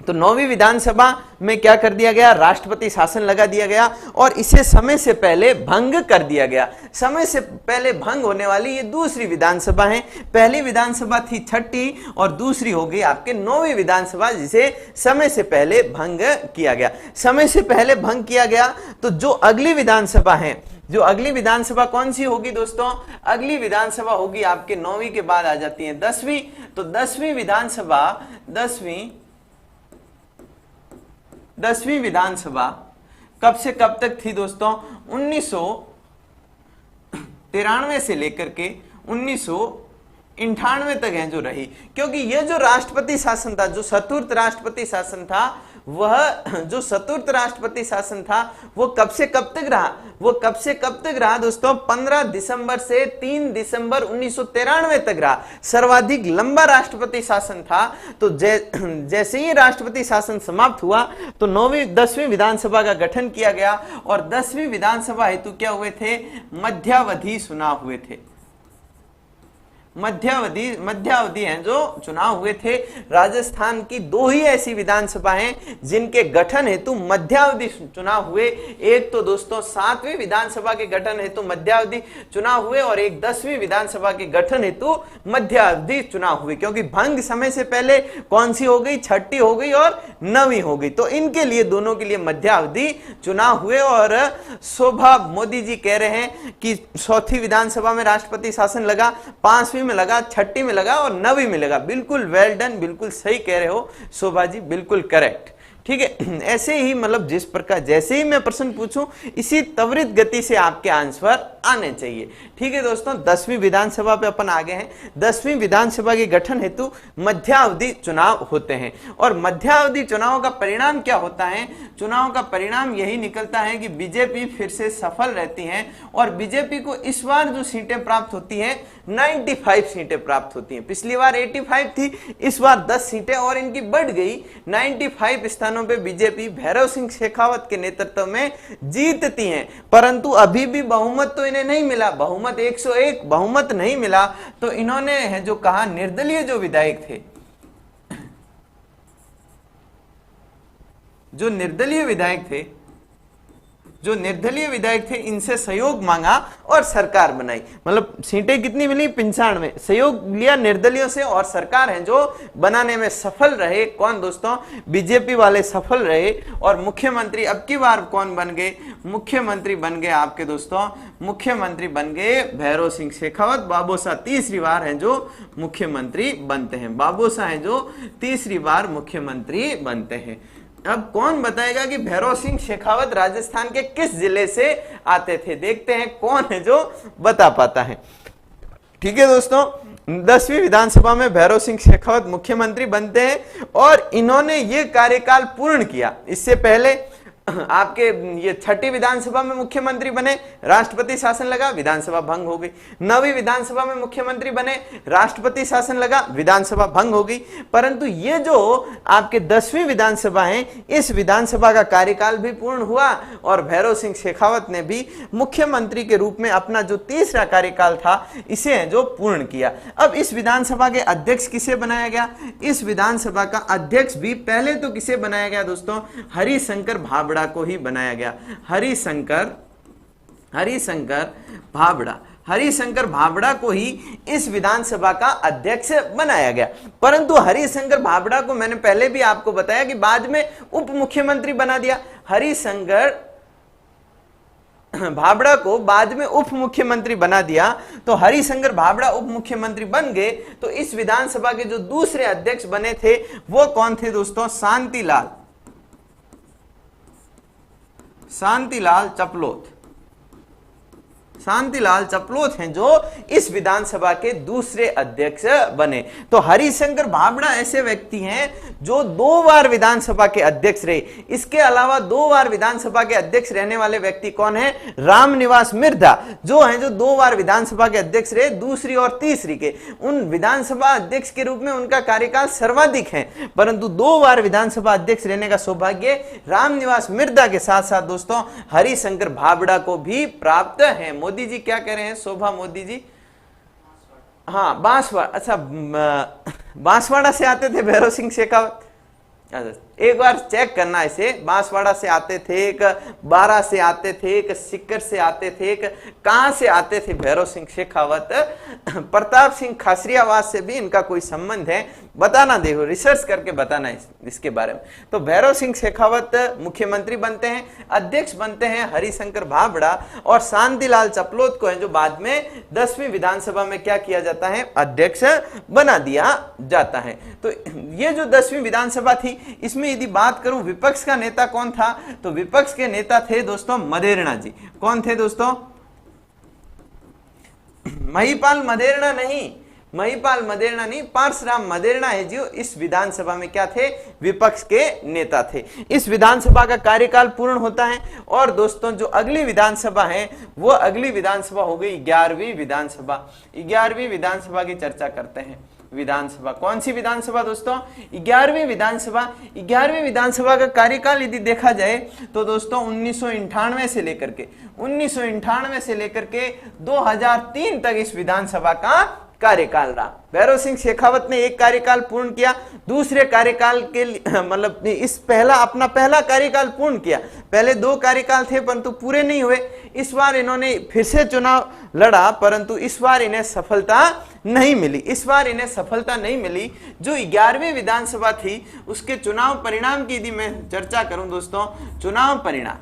तो 9वीं विधानसभा में क्या कर दिया गया, राष्ट्रपति शासन लगा दिया गया और इसे समय से पहले भंग कर दिया गया। समय से पहले भंग होने वाली ये दूसरी विधानसभा है। पहली विधानसभा थी 6ठी और दूसरी हो गई आपके 9वीं विधानसभा जिसे समय से पहले भंग किया गया। समय से पहले भंग किया गया तो जो अगली विधानसभा है, जो अगली विधानसभा कौन सी होगी दोस्तों? अगली विधानसभा होगी आपके 9वीं के बाद आ जाती है 10वीं। तो 10वीं विधानसभा, 10वीं विधानसभा कब से कब तक थी दोस्तों? 1993 से लेकर के 1998 तक है जो रही, क्योंकि यह जो राष्ट्रपति शासन था, जो चतुर्थ राष्ट्रपति शासन था, वह जो चतुर्थ राष्ट्रपति शासन था वो कब से कब तक रहा? वो कब से कब तक रहा दोस्तों? 15 दिसंबर से 3 दिसंबर 1993 तक रहा। सर्वाधिक लंबा राष्ट्रपति शासन था। तो जैसे ही राष्ट्रपति शासन समाप्त हुआ तो 10वीं विधानसभा का गठन किया गया और 10वीं विधानसभा हेतु क्या हुए थे? मध्यावधि चुनाव हुए थे। मध्यावधि हैं जो चुनाव हुए थे। राजस्थान की 2 ही ऐसी विधानसभा हैं जिनके गठन हेतु मध्यावधि चुनाव हुए। एक तो दोस्तों 7वीं विधानसभा के गठन हेतु मध्यावधि चुनाव हुए और एक 10वीं विधानसभा के गठन हेतु मध्यावधि चुनाव हुए, क्योंकि भंग समय से पहले कौन सी हो गई? 6ठी हो गई और 9वीं हो गई। तो इनके लिए, दोनों के लिए मध्यावधि चुनाव हुए और शोभा मोदी जी कह रहे हैं कि 4थी विधानसभा में राष्ट्रपति शासन लगा, 5वीं में लगा, 6ठी में लगा और 9वीं में लगा। बिल्कुल वेल डन, बिल्कुल सही कह रहे हो शोभा जी, बिल्कुल करेक्ट, ठीक है। ऐसे ही मतलब जिस प्रकार जैसे ही मैं प्रश्न पूछूं इसी त्वरित गति से आपके आंसर आने चाहिए, ठीक है दोस्तों। 10वीं विधानसभा पे अपन आ गए हैं। 10वीं विधानसभा के गठन हेतु मध्यावधि चुनाव होते हैं और मध्यावधि चुनाव का परिणाम क्या होता है? चुनाव का परिणाम यही निकलता है कि बीजेपी फिर से सफल रहती है और बीजेपी को इस बार जो सीटें प्राप्त होती है 95 सीटें प्राप्त होती हैं। पिछली बार 85 थी, इस बार 10 सीटें और इनकी बढ़ गई। 95 स्थानों पे बीजेपी भैरव सिंह शेखावत के नेतृत्व में जीतती हैं, परंतु अभी भी बहुमत तो इन्हें नहीं मिला। बहुमत 101 बहुमत नहीं मिला तो इन्होंने है जो कहा, निर्दलीय जो विधायक थे, जो निर्दलीय विधायक थे, जो निर्दलीय विधायक थे इनसे सहयोग मांगा और सरकार बनाई। मतलब सीटें कितनी मिली? 95। सहयोग लिया निर्दलियों से और सरकार है जो बनाने में सफल रहे। कौन दोस्तों? बीजेपी वाले सफल रहे। और मुख्यमंत्री अब की बार कौन बन गए? मुख्यमंत्री बन गए आपके दोस्तों, मुख्यमंत्री बन गए भैरव सिंह शेखावत। बाबूसा तीसरी बार है जो मुख्यमंत्री बनते हैं। बाबूसा है जो तीसरी बार मुख्यमंत्री बनते हैं। अब कौन बताएगा कि भैरव सिंह शेखावत राजस्थान के किस जिले से आते थे? देखते हैं कौन है जो बता पाता है। ठीक है दोस्तों, 10वीं विधानसभा में भैरव सिंह शेखावत मुख्यमंत्री बनते हैं और इन्होंने ये कार्यकाल पूर्ण किया। इससे पहले आपके ये 6ठी विधानसभा में मुख्यमंत्री बने, राष्ट्रपति शासन लगा, विधानसभा भंग हो गई। 9वीं विधानसभा में मुख्यमंत्री बने, राष्ट्रपति शासन लगा, विधानसभा भंग हो गई। परंतु ये जो आपके 10वीं विधानसभा है, इस विधानसभा का कार्यकाल भी पूर्ण हुआ और भैरव सिंह शेखावत ने भी मुख्यमंत्री के रूप में अपना जो तीसरा कार्यकाल था इसे जो पूर्ण किया। अब इस विधानसभा के अध्यक्ष किसे बनाया गया? इस विधानसभा का अध्यक्ष भी पहले तो किसे बनाया गया दोस्तों? हरिशंकर भाभड़ा को ही बनाया गया। हरिशंकर भाभड़ा, हरिशंकर भाभड़ा को ही इस विधानसभा का अध्यक्ष बनाया गया। परंतु हरिशंकर भाभड़ा को मैंने पहले भी आपको बताया कि बाद में उप मुख्यमंत्री बना दिया। हरिशंकर भाभड़ा को बाद में उप मुख्यमंत्री बना दिया। तो हरिशंकर भाभड़ा उप मुख्यमंत्री बन गए। तो इस विधानसभा के जो दूसरे अध्यक्ष बने थे वो कौन थे दोस्तों? शांतिलाल चपलोत। शांतिलाल चपलोत हैं जो इस विधानसभा के दूसरे अध्यक्ष बने। तो हरिशंकर भाभड़ा ऐसे व्यक्ति हैं जो 2 बार विधानसभा के अध्यक्ष रहे। इसके अलावा 2 बार विधानसभा के अध्यक्ष रहने वाले व्यक्ति कौन है? रामनिवास मिर्धा जो हैं जो 2 बार विधानसभा के अध्यक्ष रहे, दूसरी और तीसरी के। उन विधानसभा अध्यक्ष के रूप में उनका कार्यकाल सर्वाधिक है, परंतु 2 बार विधानसभा अध्यक्ष रहने का सौभाग्य रामनिवास मिर्धा के साथ साथ दोस्तों हरिशंकर भाभड़ा को भी प्राप्त है। मोदी जी क्या कह रहे हैं? शोभा मोदी जी, हाँ बांसवाड़ा, अच्छा बांसवाड़ा से आते थे भैरव सिंह शेखावत। एक बार चेक करना इसे, बांसवाड़ा से आते थे, एक बारा से आते थे, एक सिक्कर से आते थे, एक कहां से आते थे भैरव सिंह शेखावत? प्रताप सिंह खासरियावाद से भी इनका कोई संबंध है? बताना, देखो रिसर्च करके बताना इसके बारे में। तो भैरव सिंह शेखावत मुख्यमंत्री बनते हैं, अध्यक्ष बनते हैं हरिशंकर भाभड़ा और शांतिलाल चपलोत को है जो बाद में 10वीं विधानसभा में क्या किया जाता है? अध्यक्ष बना दिया जाता है। तो ये जो 10वीं विधानसभा थी, इसमें यदि बात करूं विपक्ष का नेता कौन था, तो विपक्ष के नेता थे दोस्तों मदेरणा जी। कौन थे दोस्तों? महिपाल मदेरणा नहीं, महिपाल मदेरणा नहीं, परशुराम मदेरणा है जो इस विधानसभा में क्या थे? विपक्ष के नेता थे। इस विधानसभा का कार्यकाल पूर्ण होता है और दोस्तों जो अगली विधानसभा है वो अगली विधानसभा हो गई 11वीं विधानसभा। 11वीं विधानसभा की चर्चा करते हैं। विधानसभा कौन सी विधानसभा दोस्तों? 11वीं विधानसभा। 11वीं विधानसभा का कार्यकाल यदि देखा जाए तो दोस्तों 1998 से लेकर के 2003 तक इस विधानसभा का कार्यकाल रहा। भैरव सिंह शेखावत ने एक कार्यकाल पूर्ण किया, दूसरे कार्यकाल के मतलब इस अपना पहला कार्यकाल पूर्ण किया। पहले 2 कार्यकाल थे परंतु पूरे नहीं हुए। इस बार इन्होंने फिर से चुनाव लड़ा परंतु इस बार इन्हें सफलता नहीं मिली। जो 11वीं विधानसभा थी उसके चुनाव परिणाम की यदि मैं चर्चा करूं दोस्तों, चुनाव परिणाम,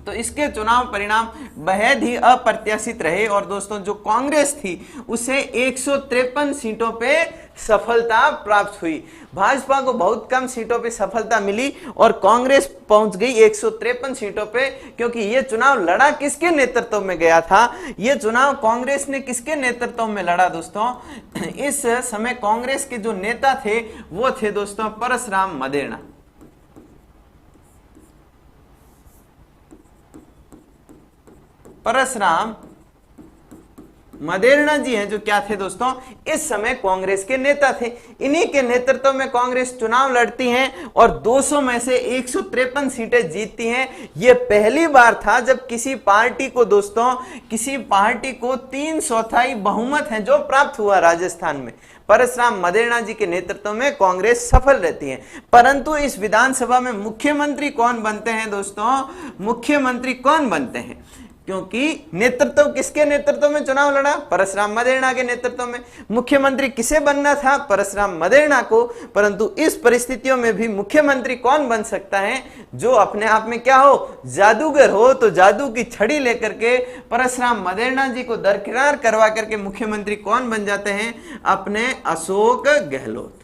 तो इसके चुनाव परिणाम बेहद ही अप्रत्याशित रहे और दोस्तों जो कांग्रेस थी उसे 153 सीटों पे सफलता प्राप्त हुई। भाजपा को बहुत कम सीटों पे सफलता मिली और कांग्रेस पहुंच गई 153 सीटों पे, क्योंकि ये चुनाव लड़ा किसके नेतृत्व में गया था? ये चुनाव कांग्रेस ने किसके नेतृत्व में लड़ा दोस्तों? इस समय कांग्रेस के जो नेता थे वो थे दोस्तों परशुराम मदेरणा। परशुराम मदेरणा जी हैं जो क्या थे दोस्तों? इस समय कांग्रेस के नेता थे। इन्हीं के नेतृत्व में कांग्रेस चुनाव लड़ती हैं और 200 में से 153 सीटें जीतती हैं। यह पहली बार था जब किसी पार्टी को 3/4 बहुमत है जो प्राप्त हुआ राजस्थान में। परशुराम मदेरणा जी के नेतृत्व में कांग्रेस सफल रहती है। परंतु इस विधानसभा में मुख्यमंत्री कौन बनते हैं दोस्तों? मुख्यमंत्री कौन बनते हैं? क्योंकि नेतृत्व किसके नेतृत्व में चुनाव लड़ा? परशुराम मदेरणा के नेतृत्व में। मुख्यमंत्री किसे बनना था? परशुराम मदेरणा को। परंतु इस परिस्थितियों में भी मुख्यमंत्री कौन बन सकता है? जो अपने आप में क्या हो? जादूगर हो। तो जादू की छड़ी लेकर के परशुराम मदेरणा जी को दरकिनार करवा करके मुख्यमंत्री कौन बन जाते हैं? अपने अशोक गहलोत।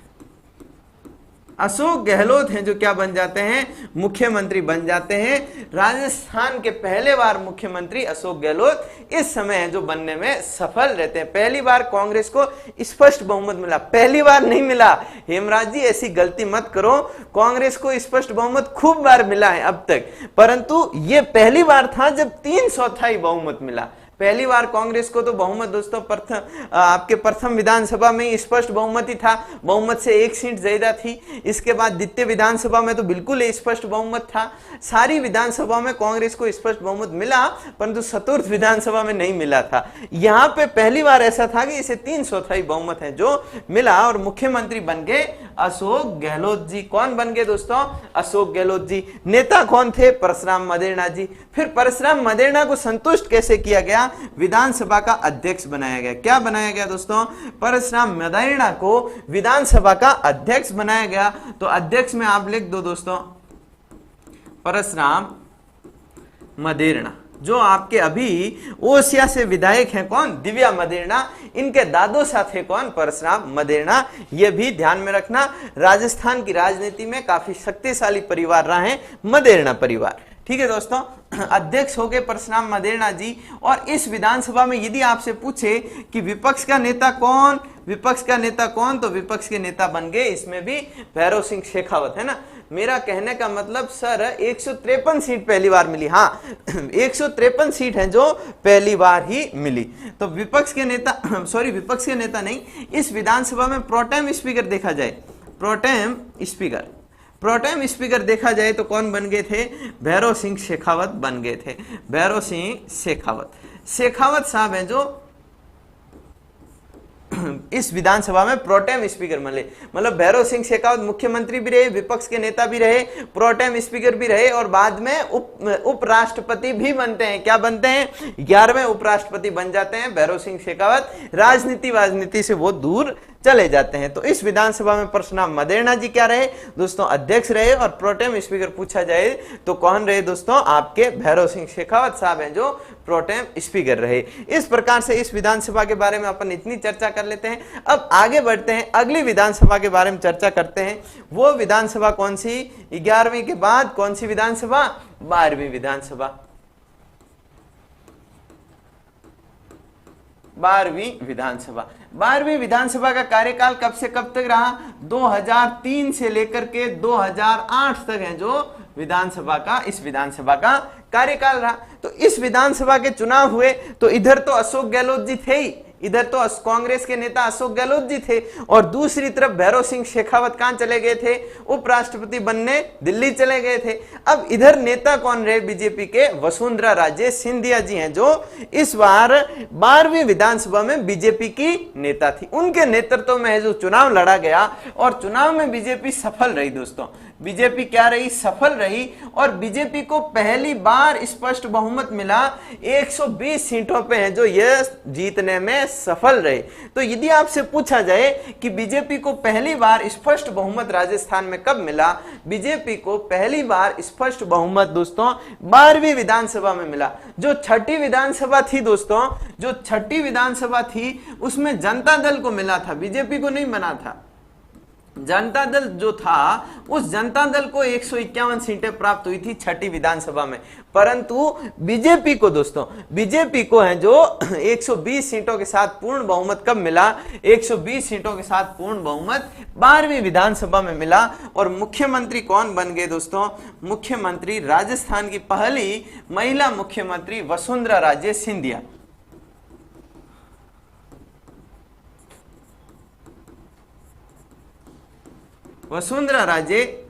अशोक गहलोत हैं जो क्या बन जाते हैं? मुख्यमंत्री बन जाते हैं। राजस्थान के पहले बार मुख्यमंत्री अशोक गहलोत इस समय है जो बनने में सफल रहते हैं। पहली बार कांग्रेस को स्पष्ट बहुमत मिला, पहली बार नहीं मिला। हेमराज जी ऐसी गलती मत करो, कांग्रेस को स्पष्ट बहुमत खूब बार मिला है अब तक, परंतु ये पहली बार था जब 3/4 बहुमत मिला। पहली बार कांग्रेस को तो बहुमत दोस्तों आपके प्रथम विधानसभा में ही स्पष्ट बहुमत ही था, बहुमत से 1 सीट ज्यादा थी। इसके बाद द्वितीय विधानसभा में तो बिल्कुल स्पष्ट बहुमत था। सारी विधानसभा में कांग्रेस को स्पष्ट बहुमत मिला, परंतु चतुर्थ विधानसभा में नहीं मिला था। यहाँ पे पहली बार ऐसा था कि इसे 3/4 बहुमत है जो मिला और मुख्यमंत्री बन गए अशोक गहलोत जी। कौन बन गए दोस्तों? अशोक गहलोत जी। नेता कौन थे? परशुराम मदेरणा जी। फिर परशुराम मदेरणा को संतुष्ट कैसे किया गया? विधानसभा का अध्यक्ष बनाया गया। क्या बनाया गया दोस्तों? परशुराम मदेरणा को विधानसभा का अध्यक्ष बनाया गया। तो अध्यक्ष में आप लिख दो दोस्तों परशुराम मदेरणा, जो आपके अभी ओसिया से विधायक हैं। कौन? दिव्या मदेरणा। इनके दादो साथ है कौन? परशुराम मदेरणा। यह भी ध्यान में रखना, राजस्थान की राजनीति में काफी शक्तिशाली परिवार रहा है मदेरणा परिवार। ठीक है दोस्तों, अध्यक्ष हो गए परशुराम मदेरणा जी। और इस विधानसभा में यदि आपसे पूछे कि विपक्ष का नेता कौन, विपक्ष का नेता कौन, तो विपक्ष के नेता बन गए इसमें भी भैरव सिंह शेखावत, है ना। मेरा कहने का मतलब सर 153 सीट पहली बार मिली। हाँ 153 सीट है जो पहली बार ही मिली। तो विपक्ष के नेता विपक्ष के नेता नहीं, इस विधानसभा में प्रोटेम स्पीकर देखा जाए, प्रोटेम स्पीकर देखा जाए तो कौन बन गए थे? भैरव सिंह शेखावत बन गए थे। भैरव सिंह शेखावत साहब हैं जो इस विधानसभा में प्रोटेम स्पीकर मिले। मतलब भैरव सिंह शेखावत मुख्यमंत्री भी रहे, विपक्ष के नेता भी रहे, प्रोटेम स्पीकर भी रहे और बाद में उपराष्ट्रपति भी बनते हैं। क्या बनते हैं? 11वें उपराष्ट्रपति बन जाते हैं भैरव सिंह शेखावत। राजनीति से वो दूर चले जाते हैं। तो इस विधानसभा में परशुराम मदेरणा जी क्या रहे दोस्तों? अध्यक्ष रहे। और प्रोटेम स्पीकर पूछा जाए तो कौन रहे दोस्तों? आपके भैरव सिंह शेखावत साहब हैं जो प्रोटेम स्पीकर रहे। इस प्रकार से इस विधानसभा के बारे में अपन इतनी चर्चा कर लेते हैं। अब आगे बढ़ते हैं, अगली विधानसभा के बारे में चर्चा करते हैं। वो विधानसभा कौन सी? 11वीं के बाद कौन सी विधानसभा? 12वीं विधानसभा। 12वीं विधानसभा का कार्यकाल कब से कब तक रहा? 2003 से लेकर के 2008 तक है जो इस विधानसभा का कार्यकाल रहा। तो इस विधानसभा के चुनाव हुए तो इधर तो अशोक गहलोत जी थे ही, इधर तो कांग्रेस के नेता अशोक गहलोत जी थे और दूसरी तरफ भैरव सिंह शेखावत कहां चले गए थे? उपराष्ट्रपति बनने दिल्ली चले गए थे। अब इधर नेता कौन रहे बीजेपी के? वसुंधरा राजे सिंधिया जी हैं जो इस बार 12वीं विधानसभा में बीजेपी की नेता थी। उनके नेतृत्व में जो चुनाव लड़ा गया और चुनाव में बीजेपी सफल रही दोस्तों। बीजेपी क्या रही? सफल रही। और बीजेपी को पहली बार स्पष्ट बहुमत मिला, 120 सीटों पे है जो यह जीतने में सफल रहे। तो यदि आपसे पूछा जाए कि बीजेपी को पहली बार स्पष्ट बहुमत राजस्थान में कब मिला? बीजेपी को पहली बार स्पष्ट बहुमत दोस्तों 12वीं विधानसभा में मिला। जो छठी विधानसभा थी दोस्तों, जो छठी विधानसभा थी उसमें जनता दल को मिला था, बीजेपी को नहीं बना था। जनता दल जो था उस जनता दल को 151 सीटें प्राप्त हुई थी छठी विधानसभा में। परंतु बीजेपी को दोस्तों, बीजेपी को है जो 120 सीटों के साथ पूर्ण बहुमत कब मिला? 120 सीटों के साथ पूर्ण बहुमत 12वीं विधानसभा में मिला। और मुख्यमंत्री कौन बन गए दोस्तों? मुख्यमंत्री राजस्थान की पहली महिला मुख्यमंत्री वसुंधरा राजे सिंधिया। वसुंधरा राजे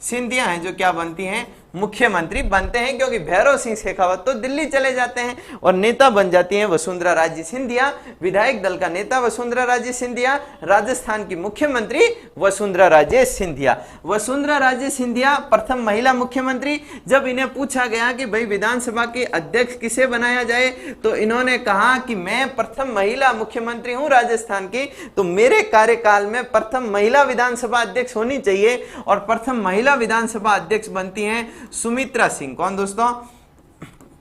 सिंधिया हैं जो क्या बनती हैं? मुख्यमंत्री बनते हैं, क्योंकि भैरव सिंह शेखावत तो दिल्ली चले जाते हैं और नेता बन जाती हैं वसुंधरा राजे सिंधिया, विधायक दल का नेता वसुंधरा राजे सिंधिया, राजस्थान की मुख्यमंत्री वसुंधरा राजे सिंधिया। वसुंधरा राजे सिंधिया प्रथम महिला मुख्यमंत्री। जब इन्हें पूछा गया कि भाई विधानसभा के अध्यक्ष किसे बनाया जाए, तो इन्होंने कहा कि मैं प्रथम महिला मुख्यमंत्री हूं राजस्थान की, तो मेरे कार्यकाल में प्रथम महिला विधानसभा अध्यक्ष होनी चाहिए। और प्रथम महिला विधानसभा अध्यक्ष बनती हैं सुमित्रा सिंह। कौन दोस्तों?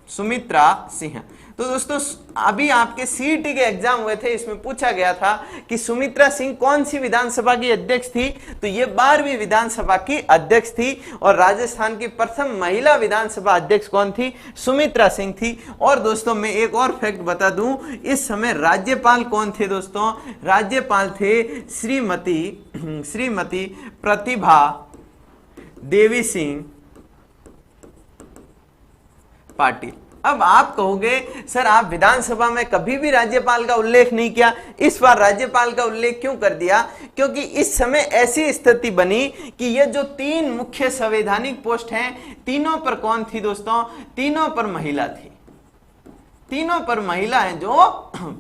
सुमित्रा सिंह। तो दोस्तों अभी आपके सीईटी के एग्जाम हुए थे, इसमें पूछा गया था कि सुमित्रा सिंह कौन सी विधानसभा की अध्यक्ष थी, तो ये 12वीं विधानसभा की अध्यक्ष थी। और राजस्थान की प्रथम महिला विधानसभा अध्यक्ष कौन थी? सुमित्रा सिंह थी। और दोस्तों मैं एक और फैक्ट बता दूं, इस समय राज्यपाल कौन थे दोस्तों? राज्यपाल थे श्रीमती प्रतिभा देवी सिंह पाटिल। अब आप कहोगे सर आप विधानसभा में कभी भी राज्यपाल का उल्लेख नहीं किया, इस बार राज्यपाल का उल्लेख क्यों कर दिया? क्योंकि इस समय ऐसी स्थिति बनी कि ये जो 3 मुख्य संवैधानिक पोस्ट हैं, तीनों पर कौन थी दोस्तों? तीनों पर महिला थी। तीनों पर महिला है। जो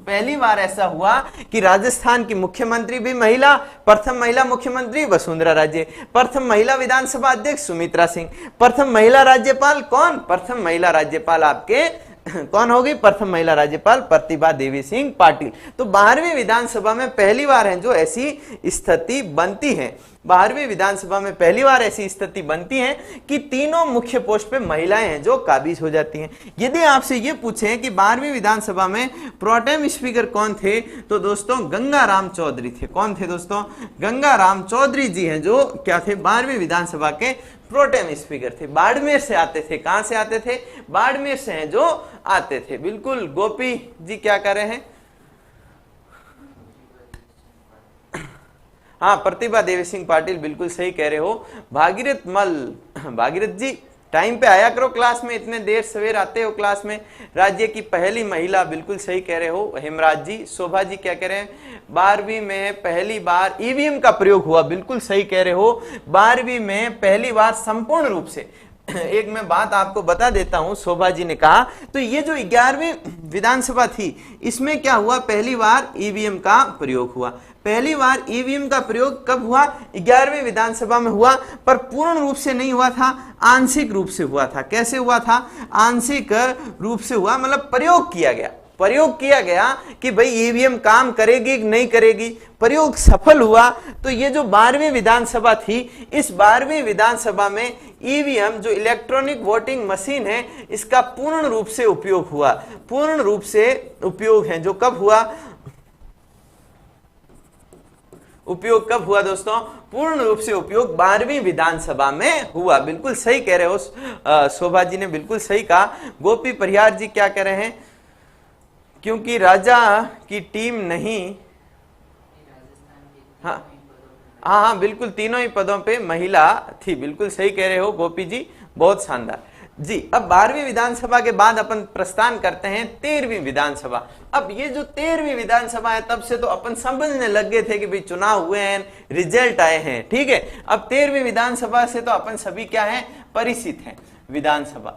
पहली बार ऐसा हुआ कि राजस्थान की मुख्यमंत्री भी महिला, प्रथम महिला मुख्यमंत्री वसुंधरा राजे, प्रथम महिला विधानसभा अध्यक्ष सुमित्रा सिंह, प्रथम महिला राज्यपाल कौन? प्रथम महिला राज्यपाल आपके कौन होगी? प्रथम महिला राज्यपाल प्रतिभा देवी सिंह पाटिल। तो 12वीं विधानसभा में पहली बार है जो ऐसी स्थिति बनती है। 12वीं विधानसभा में पहली बार ऐसी स्थिति बनती है कि तीनों मुख्य पोस्ट पे महिलाएं हैं जो काबिज हो जाती हैं। यदि आपसे ये पूछें कि 12वीं विधानसभा में प्रोटेम स्पीकर कौन थे, तो दोस्तों गंगाराम चौधरी थे। कौन थे दोस्तों? गंगाराम चौधरी जी हैं जो क्या थे? 12वीं विधानसभा के प्रोटेम स्पीकर थे। बाड़मेर से आते थे। कहां से आते थे? बाड़मेर से हैं जो आते थे। बिल्कुल गोपी जी क्या कर रहे हैं? हाँ, प्रतिभा देवी सिंह पाटिल बिल्कुल सही कह रहे हो। भागीरथ जी टाइम पे आया करो क्लास में, इतने देर सवेर आते हो क्लास में। राज्य की पहली महिला, बिल्कुल सही कह रहे हो। हेमराज जी, शोभा जी क्या कह रहे हैं? 12वीं में पहली बार ईवीएम का प्रयोग हुआ, बिल्कुल सही कह रहे हो। 12वीं में पहली बार संपूर्ण रूप से, एक मैं बात आपको बता देता हूं, शोभा जी ने कहा, तो ये जो 11वीं विधानसभा थी इसमें क्या हुआ? पहली बार ईवीएम का प्रयोग हुआ। पहली बार ईवीएम का प्रयोग कब हुआ? 11वीं विधानसभा में हुआ, पर पूर्ण रूप से नहीं हुआ था, आंशिक रूप से हुआ था। कैसे हुआ था? आंशिक रूप से हुआ, मतलब प्रयोग किया गया कि भाई ईवीएम काम करेगी कि नहीं करेगी। प्रयोग सफल हुआ, तो ये जो 12वीं विधानसभा थी, इस 12वीं विधानसभा में ईवीएम जो इलेक्ट्रॉनिक वोटिंग मशीन है, इसका पूर्ण रूप से उपयोग हुआ। पूर्ण रूप से उपयोग है जो कब हुआ? उपयोग कब हुआ दोस्तों? पूर्ण रूप से उपयोग 12वीं विधानसभा में हुआ। बिल्कुल सही कह रहे हो, शोभा जी ने बिल्कुल सही कहा। गोपी परिहार जी क्या कह रहे हैं? क्योंकि राजा की टीम नहीं, हाँ बिल्कुल तीनों ही पदों पे महिला थी। बिल्कुल सही कह रहे हो गोपी जी, बहुत शानदार जी। अब 12वीं विधानसभा के बाद अपन प्रस्थान करते हैं 13वीं विधानसभा। अब ये जो 13वीं विधानसभा है, तब से तो अपन समझने लग गए थे कि भाई चुनाव हुए हैं, रिजल्ट आए हैं, ठीक है। अब 13वीं विधानसभा से तो अपन सभी क्या है? परिचित हैं। विधानसभा,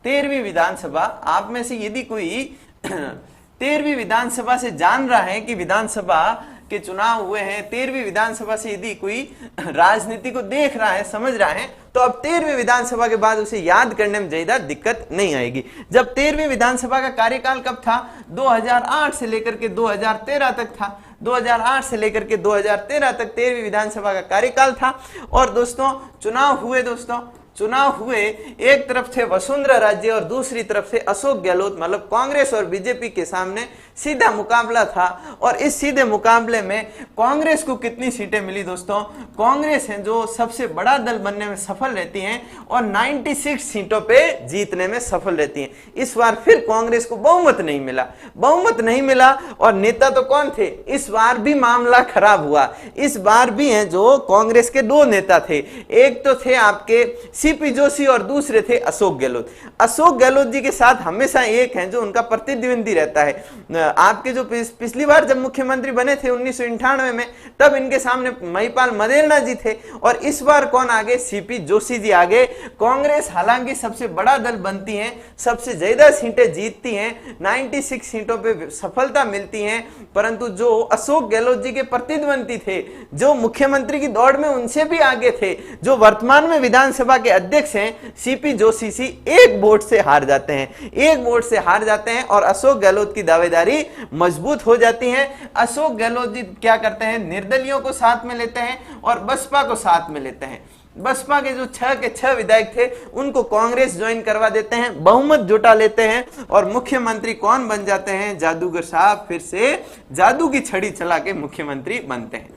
13वीं विधानसभा, आप में से यदि कोई 13वीं विधानसभा से जान रहा है कि विधानसभा के चुनाव हुए हैं, 13वीं विधानसभा से यदि कोई राजनीति को देख रहा है, समझ रहा है, तो अब 13वीं विधानसभा के बाद उसे याद करने में ज्यादा दिक्कत नहीं आएगी। जब 13वीं विधानसभा का कार्यकाल कब था? 2008 से लेकर के 2013 तक था। 2008 से लेकर के 2013 तक 13वीं विधानसभा का कार्यकाल था। और दोस्तों चुनाव हुए, एक तरफ थे वसुंधरा राजे और दूसरी तरफ थे अशोक गहलोत, मतलब कांग्रेस और बीजेपी के सामने सीधा मुकाबला था। और इस सीधे मुकाबले में कांग्रेस को कितनी सीटें मिली दोस्तों? कांग्रेस है जो सबसे बड़ा दल बनने में सफल रहती हैं और 96 सीटों पे जीतने में सफल रहती हैं। इस बार फिर कांग्रेस को बहुमत नहीं मिला। और नेता तो कौन थे? इस बार भी मामला खराब हुआ। इस बार भी हैं जो कांग्रेस के 2 नेता थे, एक तो थे आपके सीपी जोशी और दूसरे थे अशोक गहलोत। अशोक गहलोत जी के साथ हमेशा एक हैं जो उनका प्रतिद्वंदी रहता है, आपके जो पिछली बार जब मुख्यमंत्री बने थे 1998 में, तब इनके सामने महिपाल मदेरणा जी थे, और इस बार कौन आगे, सीपी जोशी जी आगे। कांग्रेस हालांकि सबसे बड़ा दल बनती है, सबसे ज्यादा सीटें जीतती हैं, 96 सीटों पे सफलता मिलती है, परंतु जो अशोक गहलोत जी के प्रतिद्वंदी थे, जो मुख्यमंत्री की दौड़ में उनसे भी आगे थे, जो वर्तमान में विधानसभा के अध्यक्ष हैं सीपी जोशी जी, एक वोट से हार जाते हैं, एक वोट से हार जाते हैं, और अशोक गहलोत की दावेदारी मजबूत हो जाती है। अशोक गहलोत जी क्या करते हैं, निर्दलियों को साथ में लेते हैं और बसपा को साथ में लेते हैं। बसपा के जो 6 के 6 विधायक थे उनको कांग्रेस ज्वाइन करवा देते हैं, बहुमत जुटा लेते हैं, और मुख्यमंत्री कौन बन जाते हैं, जादूगर साहब फिर से जादू की छड़ी चला के मुख्यमंत्री बनते हैं,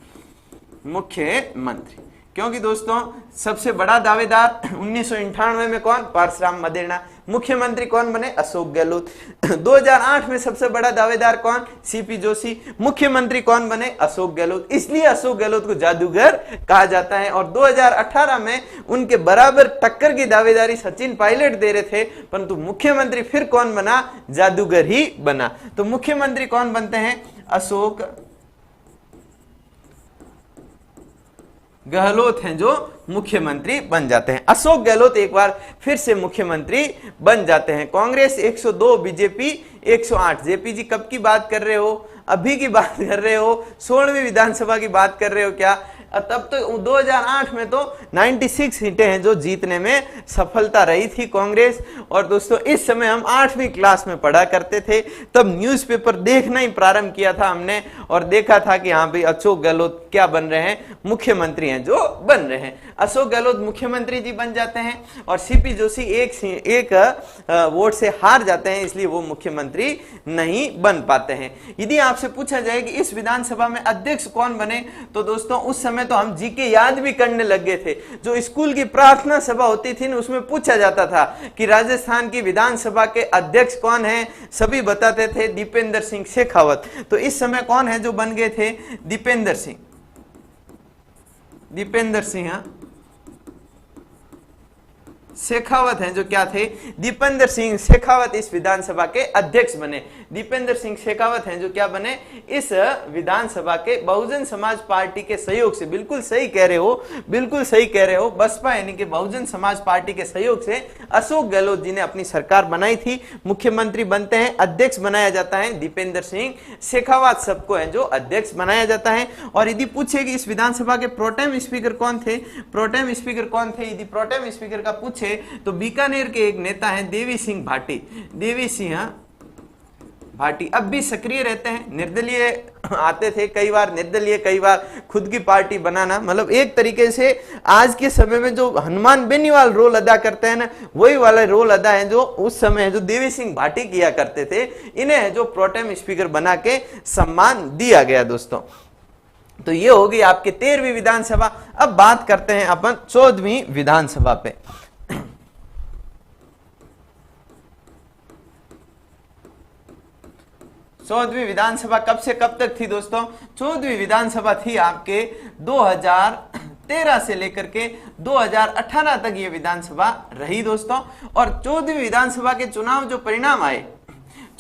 मुख्यमंत्री। क्योंकि दोस्तों सबसे बड़ा दावेदार 1998 में कौन, परशुराम मदेरणा। मुख्यमंत्री कौन बने, अशोक गहलोत। 2008 में सबसे बड़ा दावेदार कौन, सीपी जोशी। मुख्यमंत्री कौन बने, अशोक गहलोत। इसलिए अशोक गहलोत को जादूगर कहा जाता है। और 2018 में उनके बराबर टक्कर की दावेदारी सचिन पायलट दे रहे थे, परंतु मुख्यमंत्री फिर कौन बना, जादूगर ही बना। तो मुख्यमंत्री कौन बनते हैं, अशोक गहलोत हैं जो मुख्यमंत्री बन जाते हैं। अशोक गहलोत एक बार फिर से मुख्यमंत्री बन जाते हैं। कांग्रेस 102, बीजेपी 108। जेपी जी कब की बात कर रहे हो, अभी की बात कर रहे हो, 16वीं विधानसभा की बात कर रहे हो क्या? तब तो 2008 में तो 96 सीटें हैं जो जीतने में सफलता रही थी कांग्रेस। और दोस्तों इस समय हम 8वीं क्लास में पढ़ा करते थे, तब न्यूज़पेपर देखना ही प्रारंभ किया था हमने, और देखा था कि हाँ भाई अशोक गहलोत क्या बन रहे हैं, मुख्यमंत्री हैं जो बन रहे हैं। अशोक गहलोत मुख्यमंत्री जी बन जाते हैं, और सीपी जोशी एक वोट से हार जाते हैं, इसलिए वो मुख्यमंत्री नहीं बन पाते हैं। यदि आपसे पूछा जाए कि इस विधानसभा में अध्यक्ष कौन बने, तो दोस्तों उस समय तो हम जीके याद भी करने लग गए थे। जो स्कूल की प्रार्थना सभा होती थी उसमें पूछा जाता था कि राजस्थान की विधानसभा के अध्यक्ष कौन हैं, सभी बताते थे दीपेंद्र सिंह शेखावत। तो इस समय कौन है जो बन गए थे, दीपेंद्र सिंह शेखावत हैं जो क्या थे, दीपेंद्र सिंह शेखावत इस विधानसभा के अध्यक्ष बने। दीपेंद्र सिंह शेखावत हैं जो क्या बने, इस विधानसभा के बहुजन समाज पार्टी के सहयोग से, बिल्कुल सही कह रहे हो, बिल्कुल सही कह रहे हो, बसपा यानी कि बहुजन समाज पार्टी के सहयोग से अशोक गहलोत जी ने अपनी सरकार बनाई थी। मुख्यमंत्री बनते हैं, अध्यक्ष बनाया जाता है दीपेंद्र सिंह शेखावत, सबको है जो अध्यक्ष बनाया जाता है। और यदि पूछे कि इस विधानसभा के प्रोटेम स्पीकर कौन थे, प्रोटेम स्पीकर कौन थे, यदि प्रोटेम स्पीकर का पूछे तो बीकानेर के एक नेता हैं देवी सिंह भाटी। देवी सिंह भाटी अब भी सक्रिय रहते हैं, निर्दलीय आते थे, कई बार निर्दलीय, कई बार खुद की पार्टी बनाना, मतलब एक तरीके से आज के समय में जो हनुमान बेनीवाल रोल अदा करते हैं ना, वही वाला रोल अदा है जो उस समय जो देवी सिंह भाटी किया करते थे। इन्हें जो प्रोटेम स्पीकर बना के सम्मान दिया गया दोस्तों। तो ये होगी आपके 13वीं विधानसभा। अब बात करते हैं अपन 14वीं विधानसभा पे। 14वीं विधानसभा कब से कब तक थी दोस्तों? 14वीं विधानसभा थी आपके 2013 से लेकर के 2018 तक ये विधानसभा रही दोस्तों। और 14वीं विधानसभा के चुनाव जो परिणाम आए,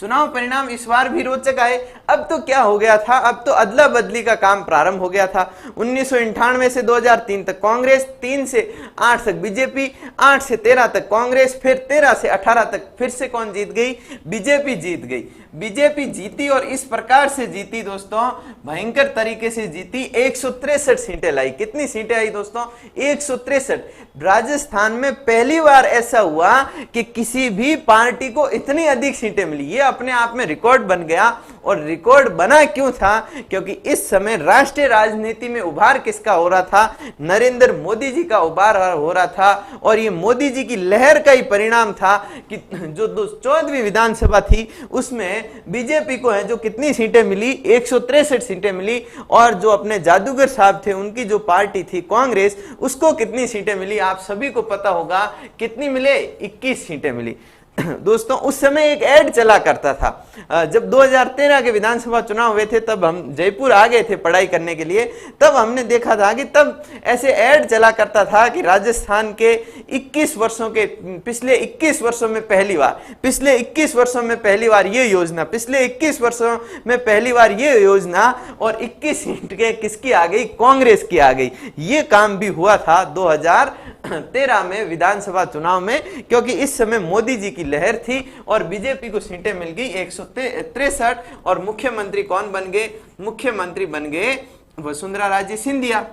चुनाव परिणाम इस बार भी रोचक आए। अब तो क्या हो गया था, अब तो अदला बदली का काम प्रारंभ हो गया था। 1998 से 2003 तक कांग्रेस, 3 से 8 तक बीजेपी, 8 से 13 तक कांग्रेस, फिर 13 से 18 तक फिर से कौन जीत गई, बीजेपी जीत गई। बीजेपी जीती और इस प्रकार से जीती दोस्तों, भयंकर तरीके से जीती, 163 सीटें लाई। कितनी सीटें आई दोस्तों? 163। राजस्थान में पहली बार ऐसा हुआ कि किसी भी पार्टी को इतनी अधिक सीटें मिली। ये अपने आप में रिकॉर्ड बन गया। और रिकॉर्ड बना क्यों था? क्योंकि इस समय राष्ट्रीय राजनीति में उभार किसका हो रहा था? नरेंद्र मोदी जी का उभार हो रहा था। और ये मोदी जी की लहर का ही परिणाम था कि जो 14वीं विधानसभा थी उसमें बीजेपी को है जो कितनी सीटें मिली, 163 सीटें मिली। और जो अपने जादूगर साहब थे उनकी जो पार्टी थी कांग्रेस, उसको कितनी सीटें मिली आप सभी को पता होगा, कितनी मिले? 21 सीटें मिली। दोस्तों उस समय एक ऐड चला करता था। जब 2013 के विधानसभा चुनाव हुए थे तब हम जयपुर आ गए थे पढ़ाई करने के लिए, तब हमने देखा था कि तब ऐसे ऐड चला करता था कि राजस्थान के 21 वर्षों के पिछले 21 वर्षों में पहली बार, पिछले 21 वर्षों में पहली बार ये योजना, पिछले 21 वर्षों में पहली बार ये योजना, और 21 सीट के किसकी आ गई? कांग्रेस की आ गई। ये काम भी हुआ था 2013 में विधानसभा चुनाव में, क्योंकि इस समय मोदी जी की लहर थी और बीजेपी को सीटें मिल गई 163, और मुख्यमंत्री कौन बन गए? मुख्यमंत्री बन गए वसुंधरा राजे सिंधिया।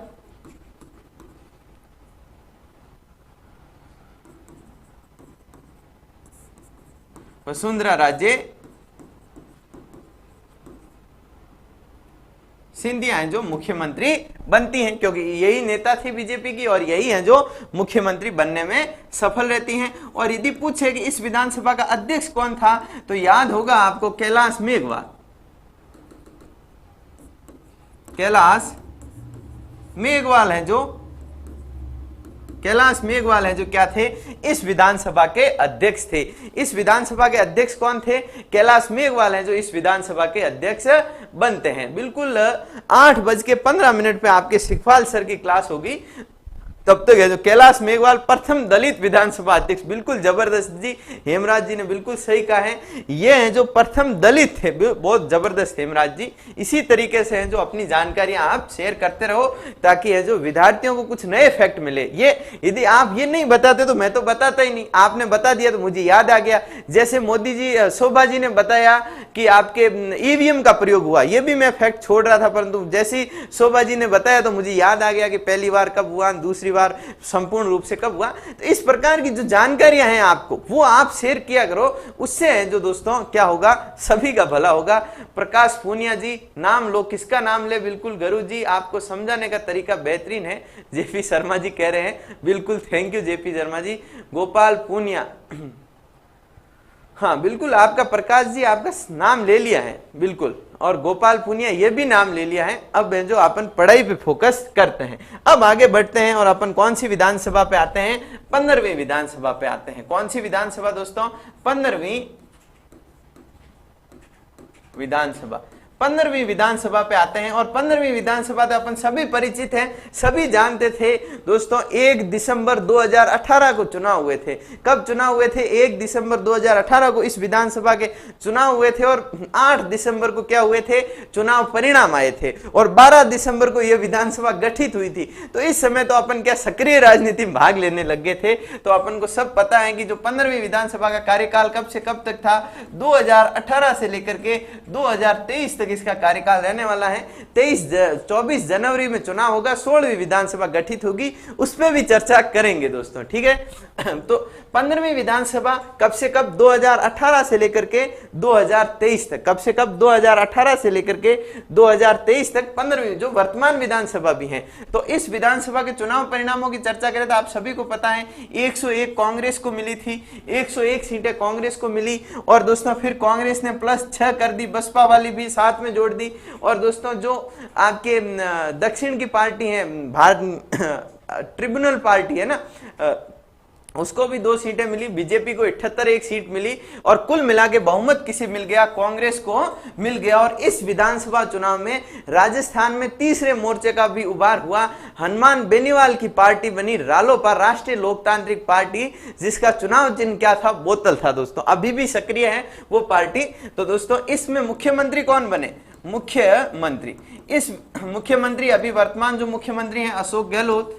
वसुंधरा राजे सिंधिया हैं जो मुख्यमंत्री बनती हैं, क्योंकि यही नेता थी बीजेपी की और यही हैं जो मुख्यमंत्री बनने में सफल रहती हैं। और यदि पूछे कि इस विधानसभा का अध्यक्ष कौन था, तो याद होगा आपको कैलाश मेघवाल। कैलाश मेघवाल हैं जो, कैलाश मेघवाल हैं जो क्या थे? इस विधानसभा के अध्यक्ष थे। इस विधानसभा के अध्यक्ष कौन थे? कैलाश मेघवाल हैं जो इस विधानसभा के अध्यक्ष बनते हैं। बिल्कुल 8:15 पे आपके शिखपाल सर की क्लास होगी, तब तक है जो कैलाश मेघवाल प्रथम दलित विधानसभा अध्यक्ष। बिल्कुल जबरदस्त जी, हेमराज जी ने बिल्कुल सही कहा है, ये हैं जो प्रथम दलित थे। बहुत जबरदस्त हेमराज जी। इसी तरीके से हैं जो अपनी जानकारियां आप शेयर करते रहो, ताकि है जो विद्यार्थियों को कुछ नए फैक्ट मिले। ये यदि आप ये नहीं बताते तो मैं तो बताता ही नहीं, आपने बता दिया तो मुझे याद आ गया। जैसे मोदी जी, शोभा जी ने बताया कि आपके ईवीएम का प्रयोग हुआ, ये भी मैं फैक्ट छोड़ रहा था, परंतु जैसे ही शोभा जी ने बताया तो मुझे याद आ गया कि पहली बार कब हुआ, दूसरी बार संपूर्ण रूप से कब हुआ। तो इस प्रकार की जो जानकारियां हैं आपको, वो आप शेयर किया करो, उससे जो दोस्तों क्या होगा? सभी का भला होगा। प्रकाश पूनिया जी, नाम लो, किसका नाम ले? बिल्कुल गुरु जी, आपको समझाने का तरीका बेहतरीन है। जेपी शर्मा जी कह रहे हैं, बिल्कुल thank you JP Sharma ji. Gopal Poonia, हाँ बिल्कुल, आपका प्रकाश जी आपका नाम ले लिया है बिल्कुल, और गोपाल पुनिया ये भी नाम ले लिया है। अब जो अपन पढ़ाई पे फोकस करते हैं, अब आगे बढ़ते हैं और अपन कौन सी विधानसभा पे आते हैं? 15वीं विधानसभा पे आते हैं। कौन सी विधानसभा दोस्तों? 15वीं विधानसभा। 15वीं विधानसभा पे आते हैं, और 15वीं विधानसभा से अपन सभी परिचित हैं, सभी जानते थे दोस्तों। 1 दिसंबर 2018 को चुनाव हुए थे। कब चुनाव हुए थे? 1 दिसंबर 2018 को इस विधानसभा के चुनाव हुए थे, और 8 दिसंबर को क्या हुए थे? चुनाव परिणाम आए थे, और 12 दिसंबर को यह विधानसभा गठित हुई थी। तो इस समय तो अपन क्या सक्रिय राजनीति में भाग लेने लग गए थे। तो अपन को सब पता है कि जो 15वीं विधानसभा का कार्यकाल कब से कब तक था? 2018 से लेकर के 2023 तक इसका कार्यकाल रहने वाला है। 24 जनवरी में चुनाव होगा, 16वीं विधानसभा गठित होगी, उस पर भी चर्चा करेंगे दोस्तों, ठीक है। तो 15वीं विधानसभा कब से कब? 2018 से लेकर के 2023 तक। कब से कब? 2018 से लेकर के 2023 तक 15वीं, जो वर्तमान विधानसभा भी है। तो इस विधानसभा के चुनाव परिणामों की चर्चा करें तो आप सभी को पता है 101 कांग्रेस को मिली थी, 101 सीटें कांग्रेस को मिली, और दोस्तों फिर कांग्रेस ने +6 कर दी, बसपा वाली भी साथ में जोड़ दी। और दोस्तों जो आपके दक्षिण की पार्टी है, भारत ट्रिब्यूनल पार्टी है ना, उसको भी 2 सीटें मिली, बीजेपी को 78 एक सीट मिली, और कुल मिला के बहुमत किसे मिल गया? कांग्रेस को मिल गया। और इस विधानसभा चुनाव में राजस्थान में तीसरे मोर्चे का भी उभार हुआ। हनुमान बेनीवाल की पार्टी बनी रालोपा, राष्ट्रीय लोकतांत्रिक पार्टी, जिसका चुनाव चिन्ह क्या था? बोतल था दोस्तों, अभी भी सक्रिय है वो पार्टी। तो दोस्तों इसमें मुख्यमंत्री कौन बने? मुख्यमंत्री, इस मुख्यमंत्री अभी वर्तमान जो मुख्यमंत्री हैं अशोक गहलोत,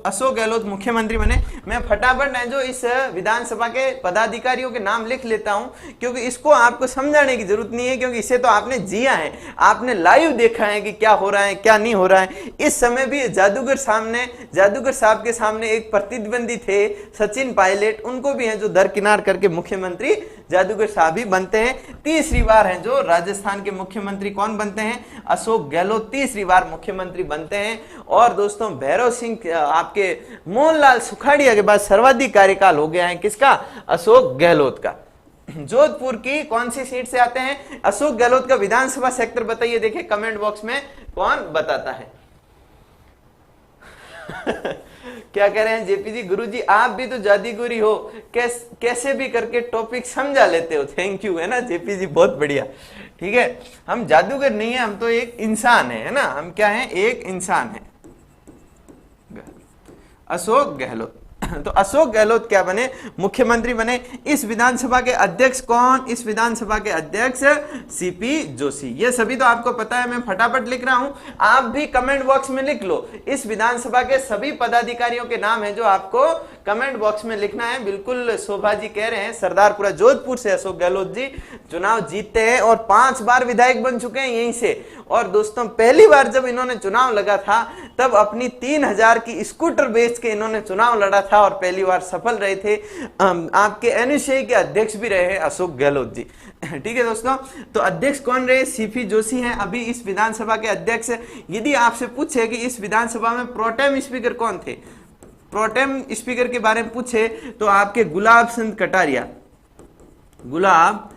अशोक गहलोत मुख्यमंत्री बने। मैं फटाफट है जो इस विधानसभा के पदाधिकारियों के नाम लिख लेता हूं, क्योंकि इसको आपको समझाने की जरूरत नहीं है, क्योंकि इसे तो आपने जिया है, आपने लाइव देखा है कि क्या हो रहा है क्या नहीं हो रहा है। इस समय भी जादूगर साहब के सामने एक प्रतिद्वंदी थे सचिन पायलट, उनको भी है जो दरकिनार करके मुख्यमंत्री जादूगर साहब ही बनते हैं। तीसरी बार है जो राजस्थान के मुख्यमंत्री कौन बनते हैं? अशोक गहलोत तीसरी बार मुख्यमंत्री बनते हैं। और दोस्तों भैरव सिंह, आपके मोहनलाल सुखाड़िया के बाद सर्वाधिक कार्यकाल हो गया है किसका? अशोक गहलोत का। जोधपुर की कौन सी सीट से आते हैं? अशोक गहलोत का विधानसभा सेक्टर बताइए, देखिए कमेंट बॉक्स में कौन बताता है। क्या कह रहे हैं जेपी जी, गुरुजी आप भी तो जादूगरी हो, कैसे भी करके टॉपिक समझा लेते हो। थैंक यू, है ना जेपी जी, बहुत बढ़िया। ठीक है, हम जादूगर नहीं है, हम तो एक इंसान है ना, हम क्या है, एक इंसान है। अशोक गहलोत। तो अशोक गहलोत क्या बने, मुख्यमंत्री बने। इस विधानसभा के अध्यक्ष कौन, इस विधानसभा के अध्यक्ष सीपी जोशी। ये सभी तो आपको पता है, मैं फटाफट लिख रहा हूं, आप भी कमेंट बॉक्स में लिख लो। इस विधानसभा के सभी पदाधिकारियों के नाम है जो आपको कमेंट बॉक्स में लिखना है। बिल्कुल शोभा जी कह रहे हैं सरदारपुरा जोधपुर से अशोक गहलोत जी चुनाव जीतते हैं और 5 बार विधायक बन चुके हैं यहीं से। और दोस्तों पहली बार जब इन्होंने चुनाव लगा था तब अपनी 3000 की स्कूटर बेच के इन्होंने चुनाव लड़ा था और पहली बार सफल रहे थे। आपके एनएसए के अध्यक्ष भी रहे हैं अशोक गहलोत जी। ठीक है दोस्तों, तो अध्यक्ष कौन रहे, सीपी जोशी हैं अभी इस विधानसभा के अध्यक्ष। यदि आपसे पूछे कि इस विधानसभा में प्रोटेम स्पीकर कौन थे, प्रोटेम स्पीकर के बारे में पूछे तो आपके गुलाब चंद कटारिया, गुलाब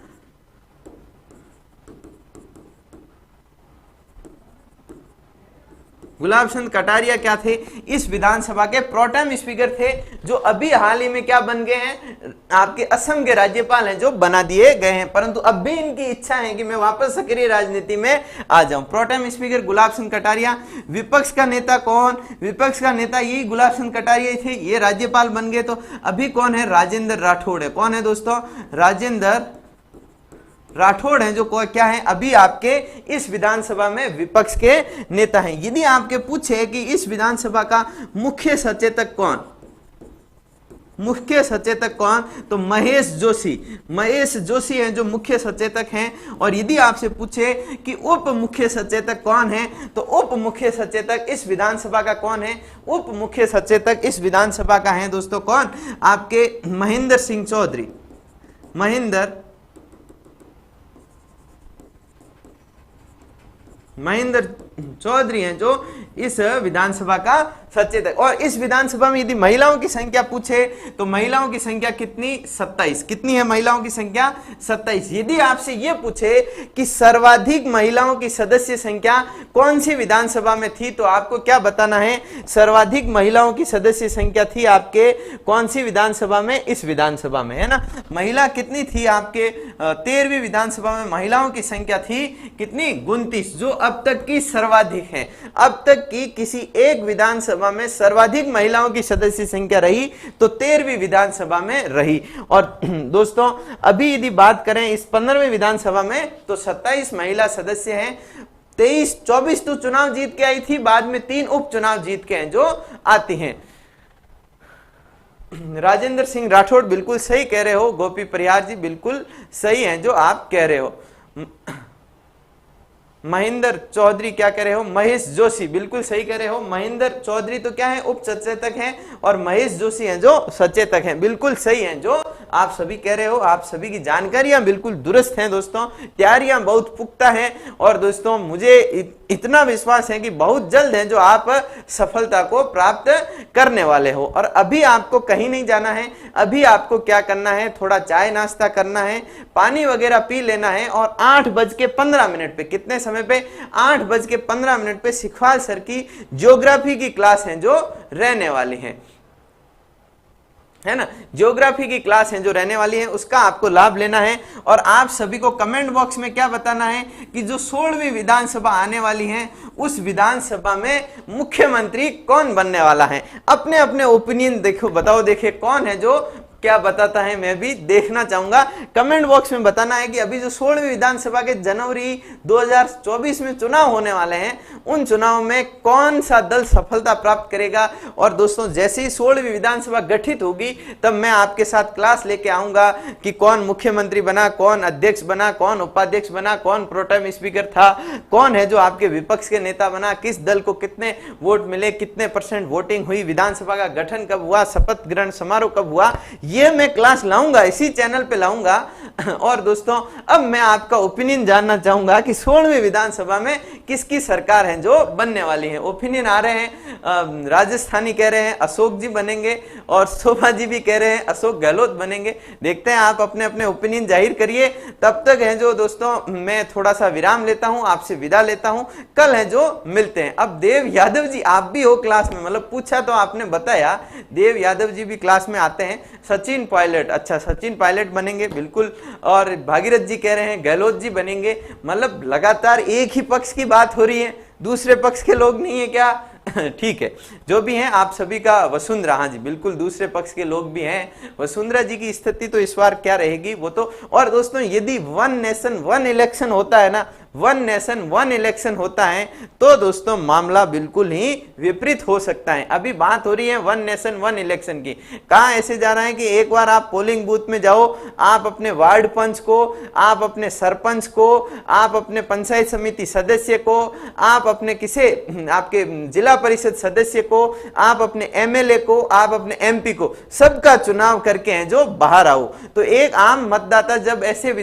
चंद कटारिया क्या थे, इस विधानसभा के प्रोटेम स्पीकर थे, जो अभी हाल ही में क्या बन गए हैं, आपके असम के राज्यपाल हैं, जो बना दिए गए हैं। परंतु अब भी इनकी इच्छा है कि मैं वापस सक्रिय राजनीति में आ जाऊं। Pro tem speaker Gulab Chand Kataria. विपक्ष का नेता कौन, विपक्ष का नेता यही गुलाब चंद कटारिया थे, ये राज्यपाल बन गए। तो अभी कौन है, राजेंद्र राठौड़ है। कौन है दोस्तों, राजेंद्र राठौड़ हैं, जो क्या है अभी आपके इस विधानसभा में विपक्ष के नेता हैं। यदि आपके पूछे कि इस विधानसभा का मुख्य सचेतक कौन, मुख्य सचेतक कौन, तो महेश जोशी हैं जो मुख्य सचेतक हैं। और यदि आपसे पूछे कि उप मुख्य सचेतक कौन है, तो उप मुख्य सचेतक इस विधानसभा का कौन है, उप मुख्य सचेतक इस विधानसभा का है दोस्तों कौन, आपके महेंद्र सिंह चौधरी। महेंद्र चौधरी हैं जो इस विधानसभा का सचेतक। और इस विधानसभा में यदि महिलाओं की संख्या पूछे तो महिलाओं की संख्या कितनी, 27। कितनी है महिलाओं की संख्या, 27। यदि आपसे ये पूछे कि सर्वाधिक महिलाओं की सदस्य संख्या कौन सी विधानसभा में थी, तो आपको क्या बताना है, सर्वाधिक महिलाओं की सदस्य संख्या थी आपके कौन सी विधानसभा में, इस विधानसभा में, है ना। महिला कितनी थी आपके 13वीं विधानसभा में महिलाओं की संख्या थी कितनी, 29, जो अब तक की सर्वाधिक है। अब तक की किसी एक विधानसभा में सर्वाधिक महिलाओं की सदस्य संख्या रही तो 13वीं विधानसभा में रही। और दोस्तों अभी यदि बात करें इस 15वीं विधानसभा में तो 27 महिला सदस्य हैं। 23-24 तो चुनाव जीत के आई थी, बाद में 3 उपचुनाव जीत के हैं जो आती हैं। राजेंद्र सिंह राठौड़ बिल्कुल सही कह रहे हो, गोपी परिहार जी बिल्कुल सही हैं जो आप कह रहे हो। महेंद्र चौधरी क्या कह रहे हो, महेश जोशी बिल्कुल सही कह रहे हो। महेंद्र चौधरी तो क्या है, उप सचेतक हैं, और महेश जोशी हैं जो सचेतक हैं। बिल्कुल सही हैं जो आप सभी कह रहे हो। आप सभी की जानकारियां बिल्कुल दुरुस्त हैं दोस्तों, तैयारियां बहुत पुख्ता हैं। और दोस्तों मुझे इतना विश्वास है कि बहुत जल्द है जो आप सफलता को प्राप्त करने वाले हो। और अभी आपको कहीं नहीं जाना है, अभी आपको क्या करना है, थोड़ा चाय नाश्ता करना है, पानी वगैरह पी लेना है, और 8:15 पे, कितने समय पे, 8:15 पे सिखवाल सर की ज्योग्राफी की क्लास है जो रहने वाली है ना, ज्योग्राफी की क्लास है जो रहने वाली है, उसका आपको लाभ लेना है। और आप सभी को कमेंट बॉक्स में क्या बताना है कि जो 16वीं विधानसभा आने वाली है उस विधानसभा में मुख्यमंत्री कौन बनने वाला है। अपने अपने ओपिनियन देखो, बताओ, देखे कौन है जो क्या बताता है, मैं भी देखना चाहूंगा। कमेंट बॉक्स में बताना है कि अभी जो 16वीं विधानसभा के जनवरी 2024 में चुनाव होने वाले हैं, उन चुनाव में कौन सा दल सफलता प्राप्त करेगा। और दोस्तों जैसे ही 16वीं विधानसभा गठित होगी तब मैं आपके साथ क्लास लेके आऊंगा कि कौन मुख्यमंत्री बना, कौन अध्यक्ष बना, कौन उपाध्यक्ष बना, कौन प्रोटेम स्पीकर था, कौन है जो आपके विपक्ष के नेता बना, किस दल को कितने वोट मिले, कितने % वोटिंग हुई, विधानसभा का गठन कब हुआ, शपथ ग्रहण समारोह कब हुआ, ये मैं क्लास लाऊंगा, इसी चैनल पे लाऊंगा। और दोस्तों अब मैं आपका ओपिनियन जानना चाहूंगा कि 16वीं विधानसभा में किसकी सरकार है जो बनने वाली है। ओपिनियन आ रहे हैं, राजस्थानी कह रहे हैं अशोक जी बनेंगे और शोभा जी भी कह रहे हैं अशोक गहलोत बनेंगे। देखते हैं, आप अपने अपने ओपिनियन जाहिर करिए। तब तक है जो दोस्तों मैं थोड़ा सा विराम लेता हूं, आपसे विदा लेता हूं, कल है जो मिलते हैं। अब देव यादव जी आप भी हो क्लास में, मतलब पूछा तो आपने बताया, देव यादव जी भी क्लास में आते हैं। सचिन पायलट, अच्छा सचिन पायलट बनेंगे बिल्कुल। और भागीरथ जी कह रहे हैं गहलोत जी बनेंगे। मतलब लगातार एक ही पक्ष की बात हो रही है, दूसरे पक्ष के लोग नहीं है क्या? ठीक है, जो भी हैं आप सभी का। वसुंधरा, हाँ जी बिल्कुल, दूसरे पक्ष के लोग भी हैं। वसुंधरा जी की स्थिति तो इस बार क्या रहेगी वो तो। और दोस्तों यदि वन नेशन वन इलेक्शन होता है ना, वन नेशन वन इलेक्शन होता है तो दोस्तों मामला बिल्कुल ही विपरीत हो सकता है। अभी बात हो रही है वन नेशन वन इलेक्शन की। कहां ऐसे जा रहा है कि एक बार आप पोलिंग बूथ में जाओ, आप अपने वार्ड पंच को, आप अपने सरपंच को, आप अपने पंचायत समिति सदस्य को, आप अपने किसी आपके जिला परिषद सदस्य को, आप अपने एमएलए को, आप अपने एमपी को, सबका चुनाव करके हैं जो बाहर आओ। तो एक आम मतदाता जब ऐसे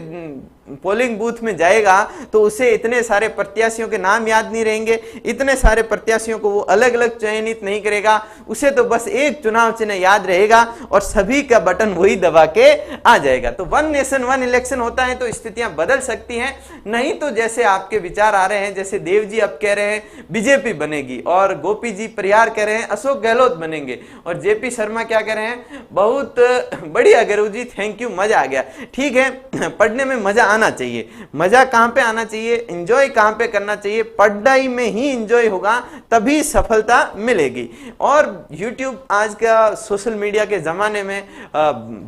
पोलिंग बूथ में जाएगा तो उसे इतने सारे प्रत्याशियों के नाम याद नहीं रहेंगे, इतने सारे प्रत्याशियों को वो अलग अलग चयनित नहीं करेगा, उसे तो बस एक चुनाव चिन्ह याद रहेगा और सभी का बटन वही दबा के आ जाएगा। तो वन नेशन वन इलेक्शन होता है तो स्थितियां बदल सकती हैं। नहीं तो जैसे आपके विचार आ रहे हैं, जैसे देव जी अब कह रहे हैं बीजेपी बनेगी, और गोपी जी परिहार कह रहे हैं अशोक गहलोत बनेंगे, और जेपी शर्मा क्या कह रहे हैं, बहुत बढ़िया गुरु जी, थैंक यू, मजा आ गया। ठीक है, पढ़ने में मजा आना चाहिए। मजा कहां पे आना चाहिए, एंजॉय कहां पे करना चाहिए, पढ़ाई में ही एंजॉय होगा तभी सफलता मिलेगी। और YouTube आज का सोशल मीडिया के जमाने में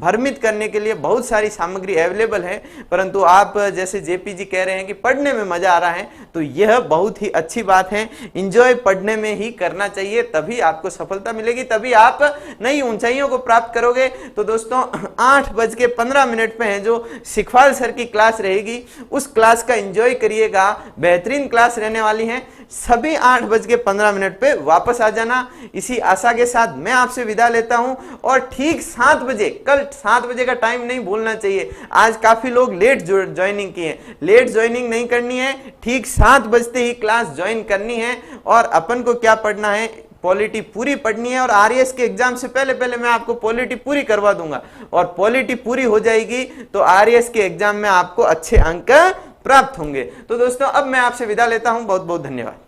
भ्रमित करने के लिए बहुत सारी सामग्री अवेलेबल है, परंतु आप जैसे जेपी जी कह रहे हैं कि पढ़ने में मजा आ रहा है, तो यह बहुत ही अच्छी बात है। एंजॉय पढ़ने में ही करना चाहिए, तभी आपको सफलता मिलेगी, तभी आप नई ऊंचाइयों को प्राप्त करोगे। तो दोस्तों 8:15 पे है जो सिखवाल सर की क्लास रहेगी, उस क्लास का एंजॉय करिएगा। बेहतरीन क्लास रहने वाली है। सभी 8:15 पे वापस आ जाना। इसी आशा के साथ मैं आपसे विदा लेता हूं, और ठीक 7 बजे, कल 7 बजे का टाइम नहीं भूलना चाहिए। आज काफी लोग लेट ज्वाइनिंग किए, लेट ज्वाइनिंग नहीं करनी है, ठीक 7 बजते ही क्लास ज्वाइन करनी है। और अपन को क्या पढ़ना है, पॉलिटी पूरी पढ़नी है। और आरएएस के एग्जाम से पहले मैं आपको पॉलिटी पूरी करवा दूंगा, और पॉलिटी पूरी हो जाएगी तो आरएएस के एग्जाम में आपको अच्छे अंक प्राप्त होंगे। तो दोस्तों अब मैं आपसे विदा लेता हूं, बहुत बहुत धन्यवाद।